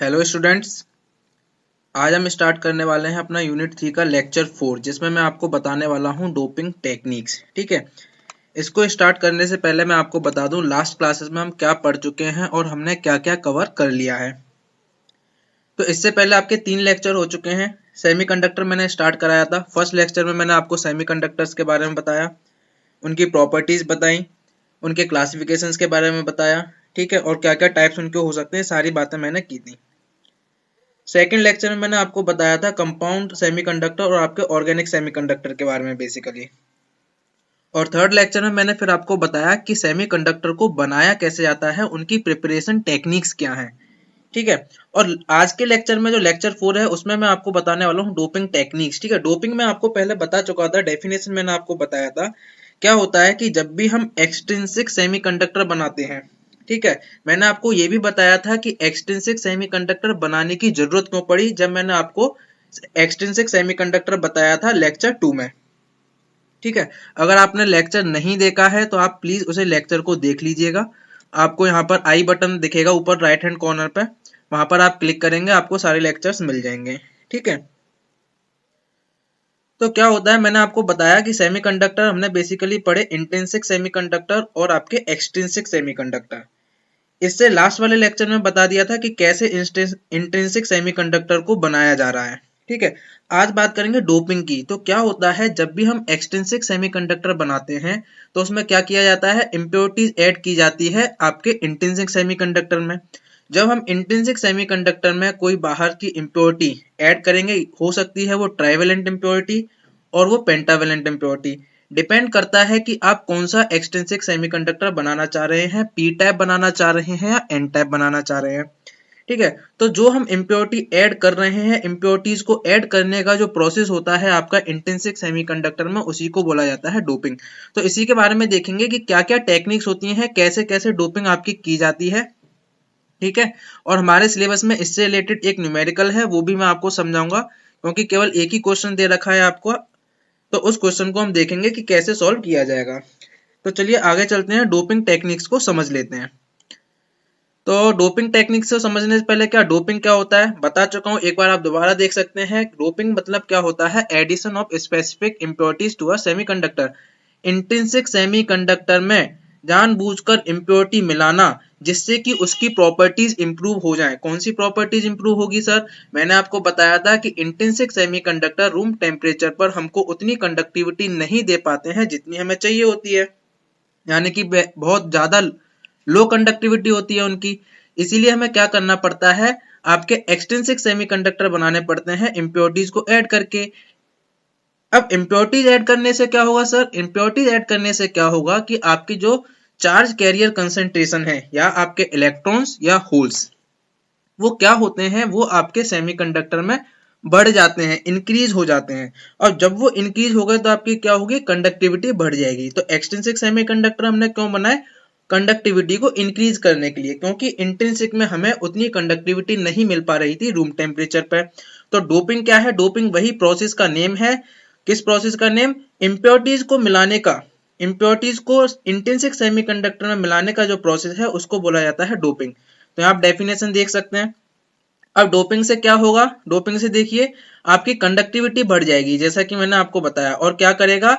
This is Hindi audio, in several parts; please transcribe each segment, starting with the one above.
Hello students. आज हम स्टार्ट करने वाले हैं अपना यूनिट 3 का लेक्चर 4 जिसमें मैं आपको बताने वाला हूं डोपिंग टेक्निक्स। ठीक है, इसको स्टार्ट करने से पहले मैं आपको बता दूं लास्ट क्लासेस में हम क्या पढ़ चुके हैं और हमने क्या क्या कवर कर लिया है। तो इससे पहले आपके 3 लेक्चर हो चुके हैं। सेमीकंडक्टर मैंने स्टार्ट कराया था। फर्स्ट लेक्चर में मैंने आपको सेमीकंडक्टर्स के बारे में बताया, उनकी प्रॉपर्टीज बताई, उनके क्लासिफिकेशंस के बारे में बताया। ठीक है, और क्या क्या टाइप्स उनके हो सकते हैं, सारी बातें मैंने की थी। सेकेंड लेक्चर में मैंने आपको बताया था कंपाउंड सेमीकंडक्टर और आपके ऑर्गेनिक सेमीकंडक्टर के बारे में बेसिकली। और थर्ड लेक्चर में मैंने फिर आपको बताया कि सेमीकंडक्टर को बनाया कैसे जाता है, उनकी प्रिपरेशन टेक्निक्स क्या हैं। ठीक है, और आज के लेक्चर में जो लेक्चर 4 है उसमें मैं आपको बताने वाला हूँ डोपिंग टेक्निक्स। ठीक है, डोपिंग में आपको पहले बता चुका था, डेफिनेशन मैंने आपको बताया था। क्या होता है कि जब भी हम एक्सट्रिंसिक सेमीकंडक्टर बनाते हैं, ठीक है, मैंने आपको ये भी बताया था कि एक्सट्रिंसिक सेमीकंडक्टर बनाने की जरूरत क्यों पड़ी, जब मैंने आपको एक्सट्रिंसिक सेमीकंडक्टर बताया था लेक्चर 2 में। ठीक है, अगर आपने लेक्चर नहीं देखा है तो आप प्लीज उसे लेक्चर को देख लीजिएगा। आपको यहाँ पर आई बटन दिखेगा ऊपर राइट हैंड कॉर्नर पे, वहां पर आप क्लिक करेंगे, आपको सारे लेक्चर्स मिल जाएंगे। ठीक है, तो क्या होता है, मैंने आपको बताया कि सेमीकंडक्टर हमने बेसिकली पढ़े इंट्रिंसिक सेमीकंडक्टर और आपके एक्सट्रिंसिक सेमीकंडक्टर। इससे लास्ट वाले लेक्चर में बता दिया था कि कैसे इंट्रिंसिक सेमीकंडक्टर को बनाया जा रहा है। ठीक है, आज बात करेंगे डोपिंग की। तो क्या होता है, जब भी हम एक्सट्रिंसिक सेमीकंडक्टर बनाते हैं तो उसमें क्या किया जाता है, इम्प्योरिटीज ऐड की जाती है आपके इंट्रिंसिक सेमीकंडक्टर में। जब हम इंट्रिंसिक सेमीकंडक्टर में कोई बाहर की इम्प्योरिटी ऐड करेंगे, हो सकती है वो ट्राइवेलेंट इम्प्योरिटी और वो पेंटावेलेंट इम्प्योरिटी। डिपेंड करता है कि आप कौन सा एक्सट्रिंसिक सेमीकंडक्टर बनाना चाह रहे हैं, पी टाइप बनाना चाह रहे हैं या एन टाइप बनाना चाह रहे हैं। ठीक है, तो जो हम इम्प्योरिटी ऐड कर रहे हैं, इम्प्योरिटीज को ऐड करने का जो प्रोसेस होता है आपका इंट्रिंसिक सेमीकंडक्टर में, उसी को बोला जाता है डोपिंग। तो इसी के बारे में देखेंगे कि क्या क्या टेक्निक्स होती हैं, कैसे कैसे डोपिंग आपकी की जाती है। ठीक है, और हमारे सिलेबस में इससे रिलेटेड एक न्यूमेरिकल है, वो भी मैं आपको समझाऊंगा, क्योंकि केवल एक ही क्वेश्चन दे रखा है आपको। तो उस क्वेश्चन को हम देखेंगे कि कैसे सॉल्व किया जाएगा। तो चलिए आगे चलते हैं, डोपिंग टेक्निक्स को समझ लेते हैं। तो डोपिंग टेक्निक्स से समझने से पहले क्या डोपिंग क्या होता है बता चुका हूं, एक बार आप दोबारा देख सकते हैं। डोपिंग मतलब क्या होता है, addition of specific impurities to a semiconductor. Intrinsic semiconductor में जानबूझकर इम्प्योरिटी मिलाना जिससे कि उसकी प्रॉपर्टीज इंप्रूव हो जाए। कौन सी प्रॉपर्टीज इंप्रूव होगी सर, मैंने आपको बताया था कि इंट्रिंसिक सेमीकंडक्टर रूम टेम्परेचर पर हमको उतनी कंडक्टिविटी नहीं दे पाते हैं जितनी हमें चाहिए होती है, यानी कि बहुत ज्यादा लो कंडक्टिविटी होती है उनकी। इसीलिए हमें क्या करना पड़ता है, आपके एक्सट्रिंसिक सेमीकंडक्टर बनाने पड़ते हैं इम्प्योरिटीज को ऐड करके। अब इम्प्योरिटीज ऐड करने से क्या होगा सर, इम्प्योरिटीज ऐड करने से क्या होगा कि आपकी जो चार्ज कैरियर कंसेंट्रेशन है या आपके इलेक्ट्रॉन्स या होल्स, वो क्या होते हैं, वो आपके सेमीकंडक्टर में बढ़ जाते हैं, इंक्रीज हो जाते हैं। और जब वो इंक्रीज हो गए तो आपकी क्या होगी, कंडक्टिविटी बढ़ जाएगी। तो एक्सट्रिंसिक सेमीकंडक्टर हमने क्यों बनाए, कंडक्टिविटी को इंक्रीज करने के लिए, क्योंकि इंट्रिंसिक में हमें उतनी कंडक्टिविटी नहीं मिल पा रही थी रूम टेम्परेचर पर। तो डोपिंग क्या है, डोपिंग वही प्रोसेस का नेम है। किस प्रोसेस का नेम, इम्प्योरिटीज को मिलाने का, इम्प्योरिटीज को इंट्रिंसिक सेमीकंडक्टर में मिलाने का जो प्रोसेस है उसको बोला जाता है डोपिंग। तो आप डेफिनेशन देख सकते हैं। अब डोपिंग से क्या होगा, डोपिंग से देखिए आपकी कंडक्टिविटी बढ़ जाएगी जैसा कि मैंने आपको बताया, और क्या करेगा,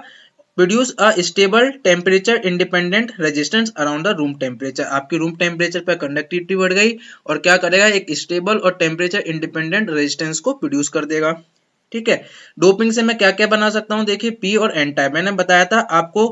produce a stable temperature independent resistance around the room temperature. आपकी रूम टेम्परेचर पर कंडक्टिविटी बढ़ गई और क्या करेगा, एक स्टेबल और टेम्परेचर इंडिपेंडेंट रेजिस्टेंस को प्रोड्यूस कर देगा। ठीक है, डोपिंग से मैं क्या क्या बना सकता हूँ, देखिए पी और एन टाइप मैंने बताया था आपको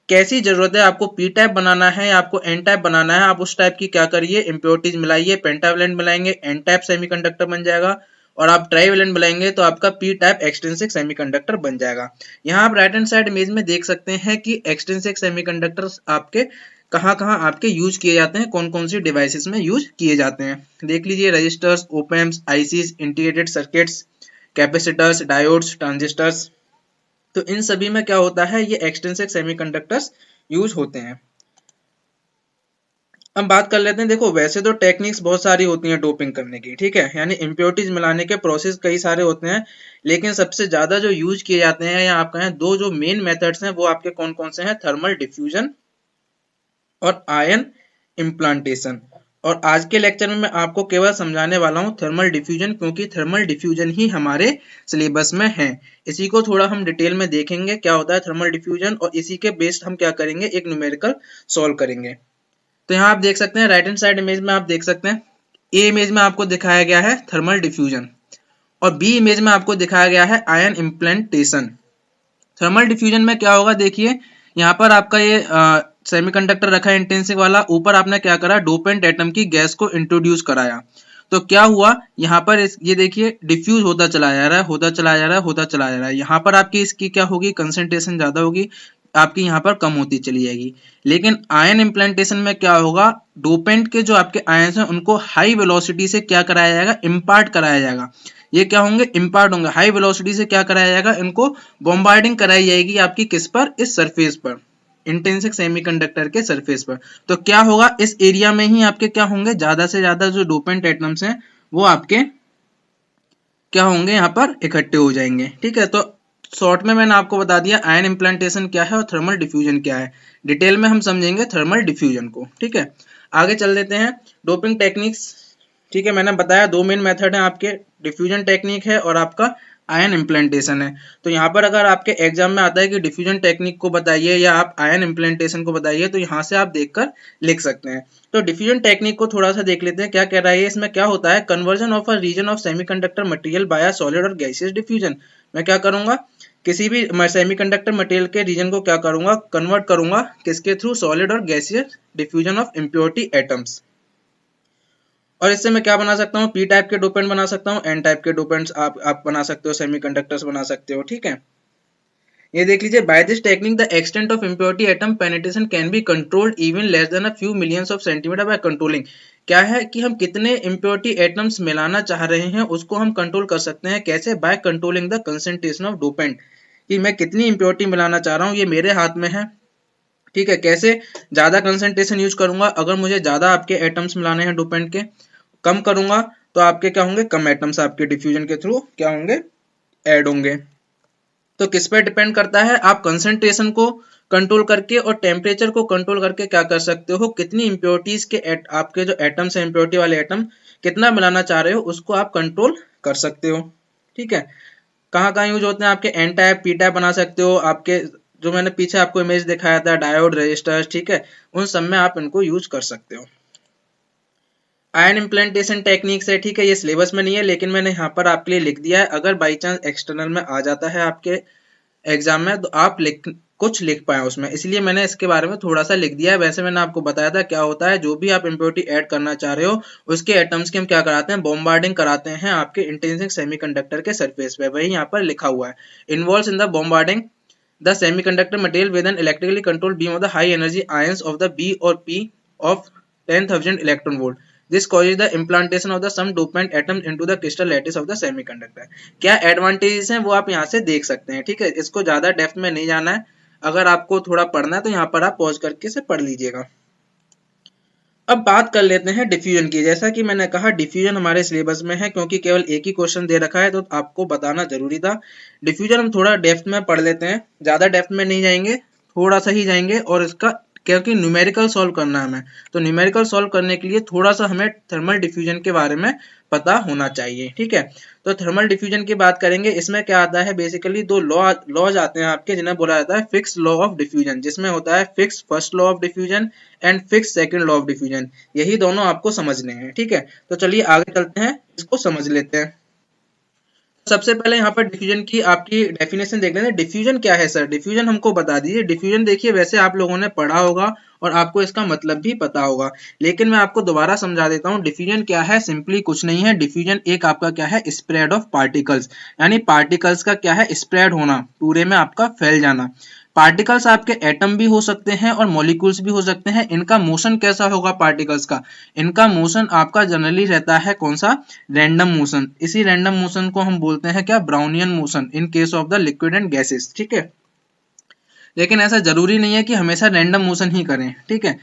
कैसी जरूरत है, आपको पी टाइप बनाना है या आपको एन टाइप बनाना है, आप उस टाइप की क्या करिए, इम्प्योरिटीज मिलाइए, पेंटावेलेंट मिलाएंगे एन टाइप सेमीकंडक्टर बन जाएगा, और आप ट्राइवेलेंट मिलाएंगे तो आपका पी टाइप एक्सट्रिंसिक सेमीकंडक्टर बन जाएगा। यहाँ आप राइट हैंड साइड इमेज में देख सकते हैं कि एक्सट्रिंसिक सेमीकंडक्टर्स आपके कहाँ कहाँ आपके यूज किए जाते हैं, कौन कौन सी डिवाइसेस में यूज किए जाते हैं। देख लीजिए, registers, op amps, ICs, integrated circuits, capacitors, diodes, transistors. तो इन सभी में क्या होता है, ये एक्सट्रिंसिक सेमीकंडक्टर्स यूज होते हैं। अब बात कर लेते हैं, देखो वैसे तो टेक्निक्स बहुत सारी होती हैं डोपिंग करने की, ठीक है, यानी इम्प्योरिटीज मिलाने के प्रोसेस कई सारे होते हैं, लेकिन सबसे ज्यादा जो यूज किए जाते हैं या आप कहें दो जो मेन मेथड्स हैं वो आपके कौन कौन से हैं, थर्मल डिफ्यूजन और आयन इम्प्लांटेशन। और आज के लेक्चर में मैं आपको केवल समझाने वाला हूँ थर्मल डिफ्यूजन, क्योंकि थर्मल डिफ्यूजन ही हमारे सिलेबस में है। इसी को थोड़ा हम डिटेल में देखेंगे क्या होता है थर्मल डिफ्यूजन, और इसी के बेस्ड हम क्या करेंगे, एक न्यूमेरिकल सॉल्व करेंगे। तो यहाँ आप देख सकते हैं राइट हैंड साइड इमेज में आप देख सकते हैं ए इमेज में आपको दिखाया गया है थर्मल डिफ्यूजन और बी इमेज में आपको दिखाया गया है आयन इम्प्लांटेशन। थर्मल डिफ्यूजन में क्या होगा, देखिए यहाँ पर आपका ये सेमीकंडक्टर रखा है इंटेंसिक वाला, ऊपर आपने क्या करा, डोपेंट एटम की गैस को इंट्रोड्यूस कराया। तो क्या हुआ यहाँ पर ये देखिए डिफ्यूज होता चला जा रहा है, होता चला जा रहा है, होता चला जा रहा है। यहाँ पर आपकी इसकी क्या होगी, कंसंट्रेशन ज्यादा होगी, आपकी यहाँ पर कम होती चली जाएगी। लेकिन आयन इम्प्लांटेशन में क्या होगा, डोपेंट के जो आपके आयंस हैं उनको हाई वेलोसिटी से क्या कराया जाएगा, इम्पार्ट कराया जाएगा। ये क्या होंगे, इम्पार्ट होंगे, हाई वेलोसिटी से क्या कराया जाएगा, इनको बॉम्बार्डिंग कराई जाएगी आपकी किस पर, इस सरफेस पर, इंटेंसिक सेमीकंडक्टर के सरफेस पर। तो क्या होगा, इस एरिया में ही आपके क्या होंगे, ज्यादा से ज्यादा जो डोपेंट एटम्स हैं वो आपके क्या होंगे, यहाँ पर इकट्ठे हो जाएंगे। ठीक है, तो शॉर्ट में मैंने आपको बता दिया आयन इम्प्लांटेशन क्या है और थर्मल डिफ्यूजन क्या है। डिटेल में हम समझेंगे थर्मल डिफ्यूजन को। ठीक है, आगे चल देते हैं डोपिंग टेक्निक्स। ठीक है, मैंने बताया दो मेन मेथड है आपके, डिफ्यूजन टेक्निक है और आपका आयन इम्प्लांटेशन है। तो यहाँ पर अगर आपके एग्जाम में आता है कि डिफ्यूजन टेक्निक को बताइए या आप आयन इम्प्लांटेशन को बताइए, तो यहाँ से आप देखकर लिख सकते हैं। तो डिफ्यूजन टेक्निक को थोड़ा सा देख लेते हैं क्या कह रहा है। इसमें क्या होता है, conversion of a region of semiconductor material by solid और गैसियस डिफ्यूजन। मैं क्या करूंगा, किसी भी सेमीकंडक्टर मटेरियल के रीजन को क्या करूंगा, कन्वर्ट करूंगा किसके थ्रू, सॉलिड और gaseous diffusion of impurity atoms. और इससे मैं क्या बना सकता हूँ, पी टाइप के डोपेंट बना सकता हूँ, एन टाइप के डोपेंट्स आप बना सकते हो, सेमीकंडक्टर्स बना सकते हो। ठीक है, ये देख लीजिए, by this technique the extent of impurity atom penetration can be controlled even less than a few millions of centimeter by controlling. क्या है कि हम कितने इम्प्योरिटी एटम्स मिलाना चाह रहे हैं उसको हम कंट्रोल कर सकते हैं, कैसे, by controlling the concentration of dopant, कि मैं कितनी इम्प्योरिटी मिलाना चाह रहा हूँ ये मेरे हाथ में है। ठीक है, कैसे, ज्यादा कंसंट्रेशन यूज करूंगा अगर मुझे ज्यादा आपके एटम्स मिलाने हैं डोपेंट के, कम करूंगा तो आपके क्या होंगे, कम एटम्स आपके डिफ्यूजन के थ्रू क्या होंगे, ऐड होंगे। तो किस पे डिपेंड करता है, आप कंसंट्रेशन को कंट्रोल करके और टेम्परेचर को कंट्रोल करके क्या कर सकते हो, कितनी इंप्योरिटीज के आपके जो एटम्स है, इंप्योरिटी वाले एटम कितना मिलाना चाह रहे हो उसको आप कंट्रोल कर सकते हो। ठीक है, कहाँ कहाँ यूज होते हैं आपके, एन टाइप पी टाइप बना सकते हो, आपके जो मैंने पीछे आपको इमेज दिखाया था डायोड रेजिस्टर्स, ठीक है, उन सब में आप इनको यूज कर सकते हो। आयन इम्प्लांटेशन टेक्निक से, ठीक है, ये सिलेबस में नहीं है लेकिन मैंने यहाँ पर आपके लिए लिख दिया है, अगर बाई चांस एक्सटर्नल में आ जाता है आपके एग्जाम में तो आप कुछ लिख पाए उसमें, इसलिए मैंने इसके बारे में थोड़ा सा लिख दिया है। वैसे मैंने आपको बताया था क्या होता है, जो भी आप इम्प्योरिटी ऐड करना चाह रहे हो उसके एटम्स की हम क्या कराते हैं, बॉम्बार्डिंग कराते हैं आपके इंट्रिंसिक सेमीकंडक्टर के सरफेस पे, वही यहाँ पर लिखा हुआ है, involves in the bombarding the semiconductor material with an electrically controlled beam of the high energy ions of the B और P of 10,000 electron volt. This causes the implantation of the some dopant atom into the crystal lattice of the semiconductor। क्या एडवांटेजेस हैं वो आप यहाँ से देख सकते हैं। ठीक है, इसको ज्यादा डेप्थ में नहीं जाना है, अगर आपको थोड़ा पढ़ना है तो यहाँ पर आप पॉज करके से पढ़ लीजिएगा। अब बात कर लेते हैं डिफ्यूजन की। जैसा कि मैंने कहा डिफ्यूजन हमारे सिलेबस में है क्योंकि केवल एक ही क्वेश्चन दे रखा है तो आपको बताना जरूरी था। डिफ्यूजन हम थोड़ा डेप्थ में पढ़ लेते हैं, ज्यादा डेप्थ में नहीं जाएंगे, थोड़ा सा ही जाएंगे, और इसका क्योंकि न्यूमेरिकल सॉल्व करना है हमें, तो न्यूमेरिकल सॉल्व करने के लिए थोड़ा सा हमें थर्मल डिफ्यूजन के बारे में पता होना चाहिए। ठीक है, तो थर्मल डिफ्यूजन की बात करेंगे। इसमें क्या आता है, बेसिकली दो लॉज आते हैं आपके जिन्हें बोला जाता है फिक्स लॉ ऑफ डिफ्यूजन, जिसमें होता है Fick's first law of diffusion and fix second law of diffusion. यही दोनों आपको समझने हैं। ठीक है, तो चलिए आगे चलते हैं, इसको समझ लेते हैं। सबसे पहले यहाँ पर डिफ्यूजन की आपकी डेफिनेशन देख लेते हैं। डिफ्यूजन क्या है सर, डिफ्यूजन हमको बता दीजिए। डिफ्यूजन देखिए वैसे आप लोगों ने पढ़ा होगा और आपको इसका मतलब भी पता होगा, लेकिन मैं आपको दोबारा समझा देता हूँ। डिफ्यूजन क्या है, सिंपली कुछ नहीं है। डिफ्यूजन एक आपका क्या है, स्प्रेड ऑफ पार्टिकल्स, यानी पार्टिकल्स का क्या है, स्प्रेड होना, पूरे में आपका फैल जाना। पार्टिकल्स आपके एटम भी हो सकते हैं और मॉलिक्यूल्स भी हो सकते हैं। इनका मोशन कैसा होगा पार्टिकल्स का, इनका मोशन आपका जनरली रहता है कौन सा, रैंडम मोशन। इसी रैंडम मोशन को हम बोलते हैं क्या, Brownian motion in case of the liquid and gases. ठीक है, लेकिन ऐसा जरूरी नहीं है कि हमेशा रैंडम मोशन ही करें। ठीक है,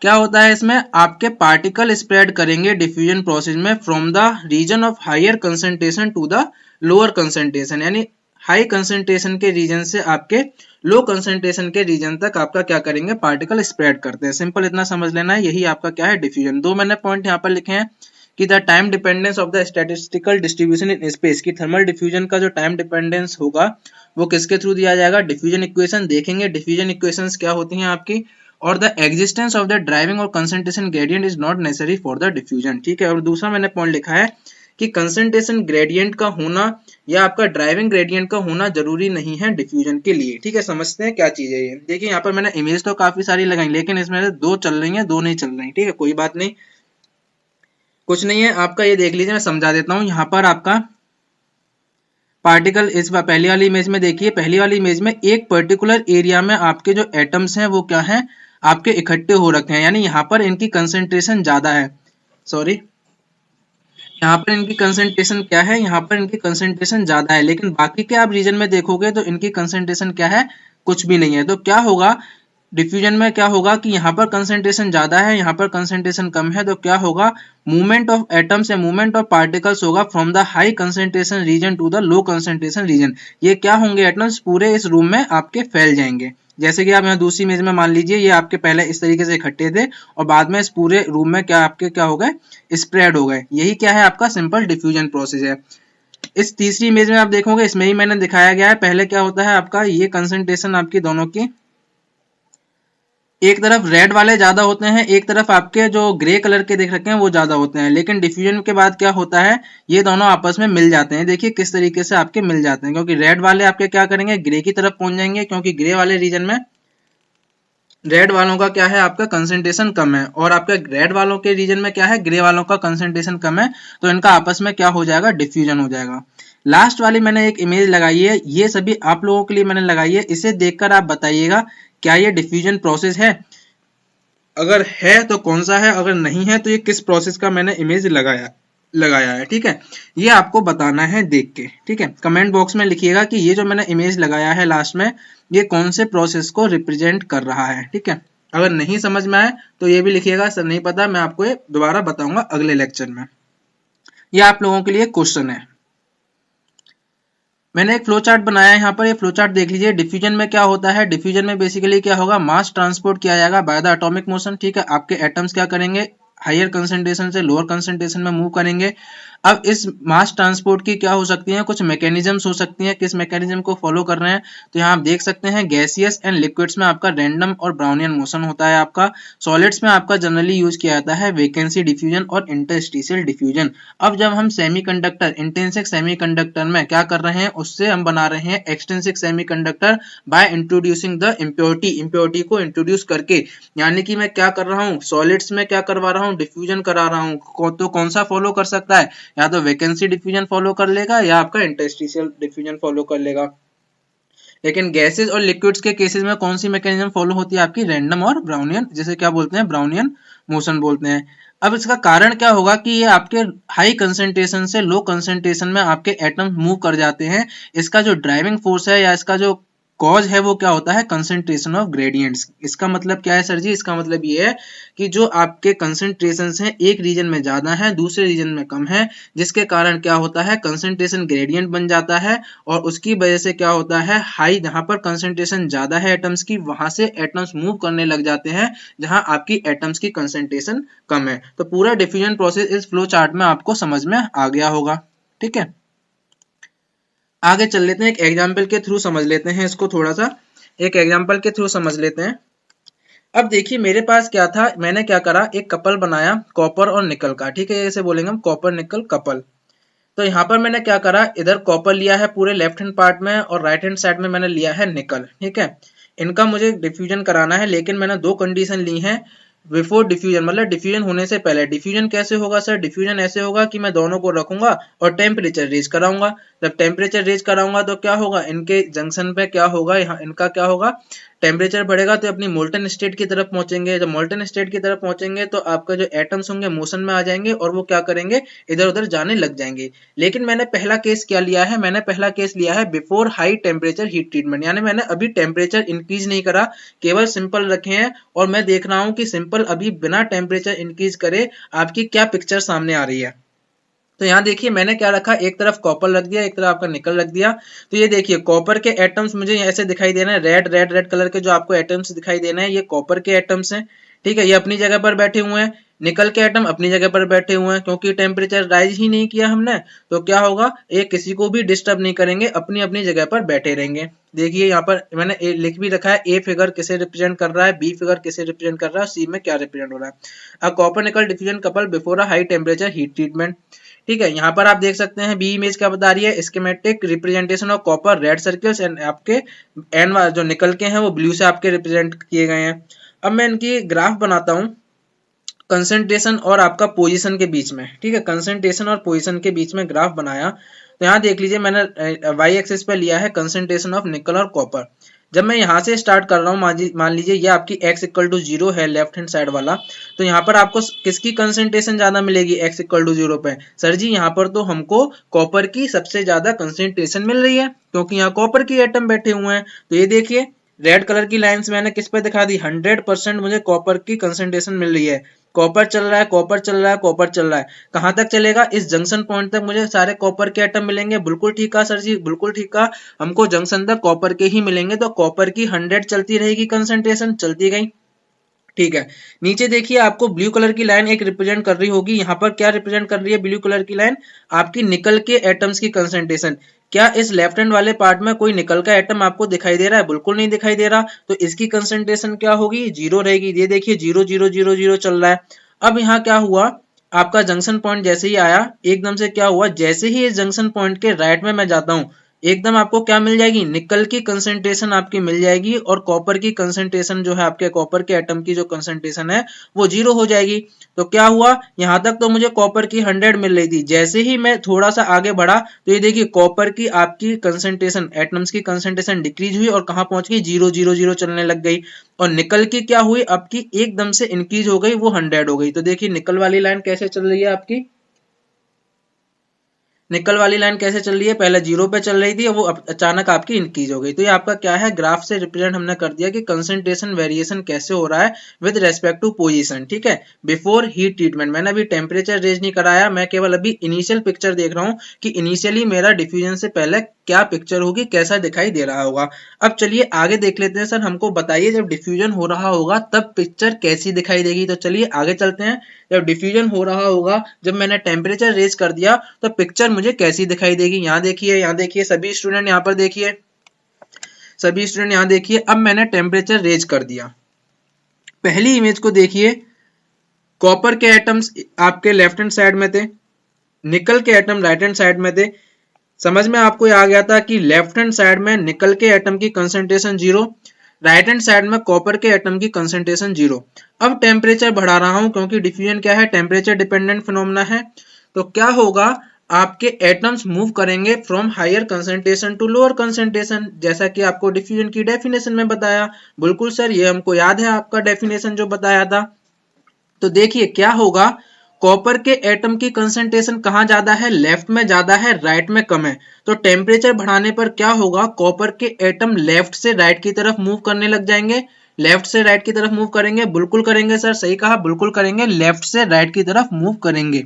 क्या होता है इसमें, आपके पार्टिकल स्प्रेड करेंगे डिफ्यूजन प्रोसेस में from the region of higher concentration to the lower concentration, यानी हाई कंसंट्रेशन के रीजन से आपके लो कंसंट्रेशन के रीजन तक आपका क्या करेंगे, पार्टिकल स्प्रेड करते हैं। सिंपल इतना समझ लेना है, यही आपका क्या है, डिफ्यूजन। दो मैंने पॉइंट यहाँ पर लिखे हैं कि the time dependence of the statistical distribution in space, की थर्मल डिफ्यूजन का जो टाइम डिपेंडेंस होगा वो किसके थ्रू दिया जाएगा, डिफ्यूजन इक्वेशन। देखेंगे डिफ्यूजन इक्वेशंस क्या होती हैं आपकी, और the existence of the driving और concentration gradient is not necessary for the diffusion, ठीक है। और दूसरा मैंने पॉइंट लिखा है कि कंसंट्रेशन ग्रेडियंट का होना या आपका ड्राइविंग ग्रेडियंट का होना जरूरी नहीं है डिफ्यूजन के लिए, ठीक है। समझते हैं क्या चीज है ये। देखिए यहाँ पर मैंने इमेज तो काफी सारी लगाई, लेकिन इसमें से दो चल रही हैं, दो नहीं चल रही, ठीक है, कोई बात नहीं, कुछ नहीं है आपका। ये देख लीजिए, मैं समझा देता हूँ। यहाँ पर आपका पार्टिकल, इस पहली वाली इमेज में देखिए, पहली वाली इमेज में एक पर्टिकुलर एरिया में आपके जो एटम्स हैं वो क्या है, आपके इकट्ठे हो रखे हैं, यानी यहाँ पर इनकी कंसंट्रेशन ज्यादा है। सॉरी, यहाँ पर इनकी कंसंट्रेशन क्या है, यहाँ पर इनकी कंसंट्रेशन ज्यादा है, लेकिन बाकी के आप रीजन में देखोगे तो इनकी कंसंट्रेशन क्या है, कुछ भी नहीं है। तो क्या होगा डिफ्यूजन में, क्या होगा कि यहाँ पर कंसंट्रेशन ज्यादा है, यहाँ पर कंसंट्रेशन कम है, तो क्या होगा, मूवमेंट ऑफ एटम्स या मूवमेंट ऑफ पार्टिकल्स होगा from the high concentration region to the low concentration region. ये क्या होंगे, एटम्स पूरे इस रूम में आपके फैल जाएंगे। जैसे कि आप यहाँ दूसरी इमेज में मान लीजिए, ये आपके पहले इस तरीके से इकट्ठे थे और बाद में इस पूरे रूम में क्या आपके क्या हो गए, स्प्रेड हो गए। यही क्या है, आपका सिंपल डिफ्यूजन प्रोसेस है। इस तीसरी इमेज में आप देखोगे, इसमें ही मैंने दिखाया गया है। पहले क्या होता है आपका, ये कंसंट्रेशन आपकी दोनों की, एक तरफ रेड वाले ज्यादा होते हैं, एक तरफ आपके जो ग्रे कलर के देख रखे हैं वो ज्यादा होते हैं, लेकिन डिफ्यूजन के बाद क्या होता है, ये दोनों आपस में मिल जाते हैं। देखिए किस तरीके से आपके मिल जाते हैं, क्योंकि रेड वाले आपके क्या करेंगे, ग्रे की तरफ पहुंच जाएंगे, क्योंकि ग्रे वाले रीजन में रेड वालों का क्या है, आपका कंसंट्रेशन कम है, और आपके रेड वालों के रीजन में क्या है, ग्रे वालों का कंसंट्रेशन कम है, तो इनका आपस में क्या हो जाएगा, डिफ्यूजन हो जाएगा। लास्ट वाली मैंने एक इमेज लगाई है, ये सभी आप लोगों के लिए मैंने लगाई है, इसे देखकर आप बताइएगा क्या ये डिफ्यूजन प्रोसेस है। अगर है तो कौन सा है, अगर नहीं है तो ये किस प्रोसेस का मैंने इमेज लगाया है, ठीक है। ये आपको बताना है देख के, ठीक है। कमेंट बॉक्स में लिखिएगा कि ये जो मैंने इमेज लगाया है लास्ट में, ये कौन से प्रोसेस को रिप्रेजेंट कर रहा है, ठीक है। अगर नहीं समझ में आए तो ये भी लिखिएगा, सर नहीं पता, मैं आपको ये दोबारा बताऊंगा अगले लेक्चर में। ये आप लोगों के लिए क्वेश्चन है। मैंने एक फ्लो चार्ट बनाया है, यहाँ पर ये फ्लो चार्ट देख लीजिए। डिफ्यूजन में क्या होता है, डिफ्यूजन में बेसिकली क्या होगा, मास ट्रांसपोर्ट किया जाएगा बाय द एटॉमिक मोशन, ठीक है। आपके एटम्स क्या करेंगे, हायर कंसंट्रेशन से लोअर कंसंट्रेशन में मूव करेंगे। अब इस मास ट्रांसपोर्ट की क्या हो सकती है, कुछ मैकेनिज्म्स हो सकती हैं। किस मैकेनिज्म को फॉलो कर रहे हैं, तो यहाँ आप देख सकते हैं गैसियस एंड लिक्विड्स में आपका रैंडम और ब्राउनियन मोशन होता है आपका। सॉलिड्स में आपका जनरली यूज किया जाता है वैकेंसी डिफ्यूजन और इंटरस्टिशियल डिफ्यूजन। अब जब हम सेमीकंडक्टर, इंट्रिंसिक सेमीकंडक्टर में क्या कर रहे हैं, उससे हम बना रहे हैं extrinsic semiconductor by introducing the impurity, impurity को इंट्रोड्यूस करके। यानी कि मैं क्या कर रहा हूँ, सॉलिड्स में क्या करवा रहा हूँ, डिफ्यूजन करा रहा हूँ। तो कौन सा फॉलो कर सकता है, या तो वैकेंसी डिफ्यूजन फॉलो कर लेगा या आपका इंटरस्टिशियल डिफ्यूजन फॉलो कर लेगा। लेकिन गैसेस और लिक्विड्स के केसेस में कौन सी मैकेनिज्म फॉलो होती है आपकी, रैंडम और ब्राउनियन, जिसे क्या बोलते हैं, ब्राउनियन मोशन बोलते हैं। अब इसका कारण क्या होगा कि ये आपके हाई कंसंट्रेशन से लो कंसंट्रेशन में आपके एटम मूव कर जाते हैं। इसका जो ड्राइविंग फोर्स है या इसका जो कॉज है वो क्या होता है, कंसंट्रेशन ऑफ ग्रेडियंट्स। इसका मतलब क्या है सर जी, इसका मतलब ये है कि जो आपके कंसंट्रेशन हैं एक रीजन में ज्यादा है, दूसरे रीजन में कम है, जिसके कारण क्या होता है, कंसंट्रेशन ग्रेडियंट बन जाता है। और उसकी वजह से क्या होता है, हाई जहां पर कंसंट्रेशन ज्यादा है एटम्स की, वहां से एटम्स मूव करने लग जाते हैं जहां आपकी एटम्स की कंसंट्रेशन कम है। तो पूरा डिफ्यूजन प्रोसेस इस फ्लो चार्ट में आपको समझ में आ गया होगा, ठीक है। आगे चल लेते हैं, एक एग्जाम्पल के थ्रू समझ लेते हैं इसको, थोड़ा सा एक एग्जाम्पल के थ्रू समझ लेते हैं। अब देखिए मेरे पास क्या था, मैंने क्या करा, एक कपल बनाया कॉपर और निकल का, ठीक है। ऐसे बोलेंगे हम, कॉपर निकल कपल। तो यहाँ पर मैंने क्या करा, इधर कॉपर लिया है पूरे लेफ्ट हैंड पार्ट में और राइट हैंड साइड में मैंने लिया है निकल, ठीक है। इनका मुझे डिफ्यूजन कराना है, लेकिन मैंने दो कंडीशन ली है बिफोर डिफ्यूजन, मतलब डिफ्यूजन होने से पहले। डिफ्यूजन कैसे होगा सर, डिफ्यूजन ऐसे होगा कि मैं दोनों को रखूंगा और टेम्परेचर रेज कराऊंगा। जब टेम्परेचर रेज कराऊंगा तो क्या होगा, इनके जंक्शन पे क्या होगा, यहाँ इनका क्या होगा, टेम्परेचर बढ़ेगा तो अपनी मोल्टन स्टेट की तरफ पहुंचेंगे। जब मोल्टन स्टेट की तरफ पहुंचेंगे तो आपका जो एटम्स होंगे मोशन में आ जाएंगे और वो क्या करेंगे, इधर उधर जाने लग जाएंगे। लेकिन मैंने पहला केस क्या लिया है, मैंने पहला केस लिया है before high temperature heat treatment, यानी मैंने अभी टेम्परेचर इंक्रीज नहीं करा, केवल सिंपल रखे हैं। और मैं देख रहा हूं कि सिंपल अभी बिना टेम्परेचर इंक्रीज करे आपकी क्या पिक्चर सामने आ रही है। तो यहाँ देखिए मैंने क्या रखा, एक तरफ कॉपर रख दिया, एक तरफ आपका निकल रख दिया। तो ये देखिए कॉपर के एटम्स मुझे ऐसे दिखाई दे रहे हैं, रेड रेड रेड कलर के जो आपको एटम्स दिखाई दे रहे हैं, ये कॉपर के एटम्स हैं। ठीक है, ये अपनी जगह पर बैठे हुए हैं। निकल के एटम अपनी जगह पर बैठे हुए हैं, क्योंकि टेम्परेचर राइज ही नहीं किया हमने, तो क्या होगा, ये किसी को भी डिस्टर्ब नहीं करेंगे, अपनी अपनी जगह पर बैठे रहेंगे। देखिए यहाँ पर मैंने लिख भी रखा है, ए फिगर किसे रिप्रेजेंट कर रहा है, बी फिगर किसे रिप्रेजेंट कर रहा है, सी में क्या रिप्रेजेंट हो रहा है। A copper nickel diffusion couple before a high temperature heat treatment. ठीक है, यहाँ पर आप देख सकते हैं बी इमेज क्या बता रही है, schematic representation of copper red circles and आपके एन जो निकल के हैं वो ब्लू से आपके रिप्रेजेंट किए गए हैं। अब मैं इनकी ग्राफ बनाता हूँ कंसंट्रेशन और आपका पोजीशन के बीच में। ठीक है, कंसंट्रेशन और पोजीशन के बीच में ग्राफ बनाया। तो यहाँ देख लीजिए मैंने वाई एक्सिस पे लिया है कंसंट्रेशन ऑफ निकल और कॉपर। जब मैं यहाँ से स्टार्ट कर रहा हूँ, मान लीजिए ये आपकी x इक्वल टू 0 है लेफ्ट हैंड साइड वाला, तो यहाँ पर आपको किसकी कंसंट्रेशन ज्यादा मिलेगी x इक्वल टू 0 पे? सर जी यहाँ पर तो हमको कॉपर की सबसे ज्यादा कंसंट्रेशन मिल रही है, क्योंकि यहाँ कॉपर की एटम बैठे हुए हैं। तो ये देखिए रेड कलर की लाइंस मैंने किस पे दिखा दी, 100% मुझे कॉपर की कंसंट्रेशन मिल रही है। कॉपर चल रहा है, कॉपर चल रहा है, कॉपर चल रहा है, कहां तक चलेगा, इस जंक्शन पॉइंट तक मुझे सारे कॉपर के एटम मिलेंगे। बिल्कुल ठीक कहा सर जी, बिल्कुल ठीक कहा, हमको जंक्शन तक कॉपर के ही मिलेंगे। तो कॉपर की 100 चलती रहेगी, कंसंट्रेशन चलती गई। ठीक है, नीचे देखिए आपको ब्लू कलर की लाइन एक रिप्रेजेंट कर रही होगी, यहाँ पर क्या रिप्रेजेंट कर रही है ब्लू कलर की लाइन, आपकी निकल के एटम्स की कंसंट्रेशन। क्या इस लेफ्ट हैंड वाले पार्ट में कोई निकल का एटम आपको दिखाई दे रहा है? बिल्कुल नहीं दिखाई दे रहा, तो इसकी कंसंट्रेशन क्या होगी, 0 रहेगी। ये देखिए 0 0 0 0 चल रहा है। अब यहाँ क्या हुआ, आपका जंक्शन पॉइंट जैसे ही आया, एकदम से क्या हुआ, जैसे ही इस जंक्शन पॉइंट के राइट में मैं जाता हूँ, एकदम आपको क्या मिल जाएगी, निकल की कंसंट्रेशन आपकी मिल जाएगी, और कॉपर की कंसंट्रेशन जो है, आपके कॉपर के एटम की जो कंसंट्रेशन है वो 0 हो जाएगी। तो क्या हुआ, यहां तक तो मुझे कॉपर की 100 मिल रही थी, जैसे ही मैं थोड़ा सा आगे बढ़ा तो ये देखिए कॉपर की आपकी कंसंट्रेशन, एटम्स की कंसंट्रेशन डिक्रीज हुई और कहां पहुंच गई, 0 0 0 चलने लग गई। और निकल की क्या हुई, आपकी एकदम से इंक्रीज हो गई, वो 100 हो गई। तो देखिए निकल वाली लाइन कैसे चल रही है आपकी, निकल वाली लाइन कैसे चल रही है, पहले 0 पे चल रही थी, वो अचानक आपकी इंक्रीज हो गई। तो ये आपका क्या है, ग्राफ से रिप्रेजेंट हमने कर दिया कि कंसंट्रेशन वेरिएशन कैसे हो रहा है विद रेस्पेक्ट टू पोजीशन। ठीक है, बिफोर हीट ट्रीटमेंट, मैंने अभी टेम्परेचर रेज नहीं कराया, मैं केवल अभी इनिशियल पिक्चर देख रहा हूँ कि इनिशियली मेरा डिफ्यूजन से पहले क्या पिक्चर होगी, कैसा दिखाई दे रहा होगा। अब चलिए आगे देख लेते हैं, सर हमको बताइए जब डिफ्यूजन हो रहा होगा तब पिक्चर कैसी दिखाई देगी। तो चलिए आगे चलते हैं, जब डिफ्यूजन हो रहा होगा, जब मैंने टेम्परेचर रेज कर दिया तो पिक्चर मुझे कैसी दिखाई देगी। यहाँ देखिए, यहाँ देखिए सभी स्टूडेंट, यहाँ पर देखिए सभी स्टूडेंट, यहाँ देखिए, अब मैंने टेम्परेचर रेज कर दिया। पहली इमेज को देखिए, कॉपर के एटम्स आपके लेफ्ट हैंड साइड में थे, निकल के एटम राइट हैंड साइड में थे। समझ में आपको आ गया था कि लेफ्ट हैंड साइड में निकल के एटम की कंसंट्रेशन 0, राइट हैंड साइड में कॉपर के एटम की कंसंट्रेशन 0। अब टेम्परेचर बढ़ा रहा हूं, क्योंकि डिफ्यूजन क्या है, टेम्परेचर डिपेंडेंट फिनोमेना है। तो क्या होगा, आपके एटम्स मूव करेंगे from higher concentration to lower concentration, जैसा कि आपको डिफ्यूजन की डेफिनेशन में बताया। बिल्कुल सर, ये हमको याद है आपका डेफिनेशन जो बताया था। तो देखिए क्या होगा, कॉपर के एटम की कंसंट्रेशन कहाँ ज्यादा है, लेफ्ट में ज्यादा है, राइट में कम है। तो टेम्परेचर बढ़ाने पर क्या होगा, कॉपर के एटम लेफ्ट से राइट की तरफ मूव करने लग जाएंगे। लेफ्ट से राइट की तरफ मूव करेंगे, बिल्कुल करेंगे सर, सही कहा, बिल्कुल करेंगे, लेफ्ट से राइट की तरफ मूव करेंगे।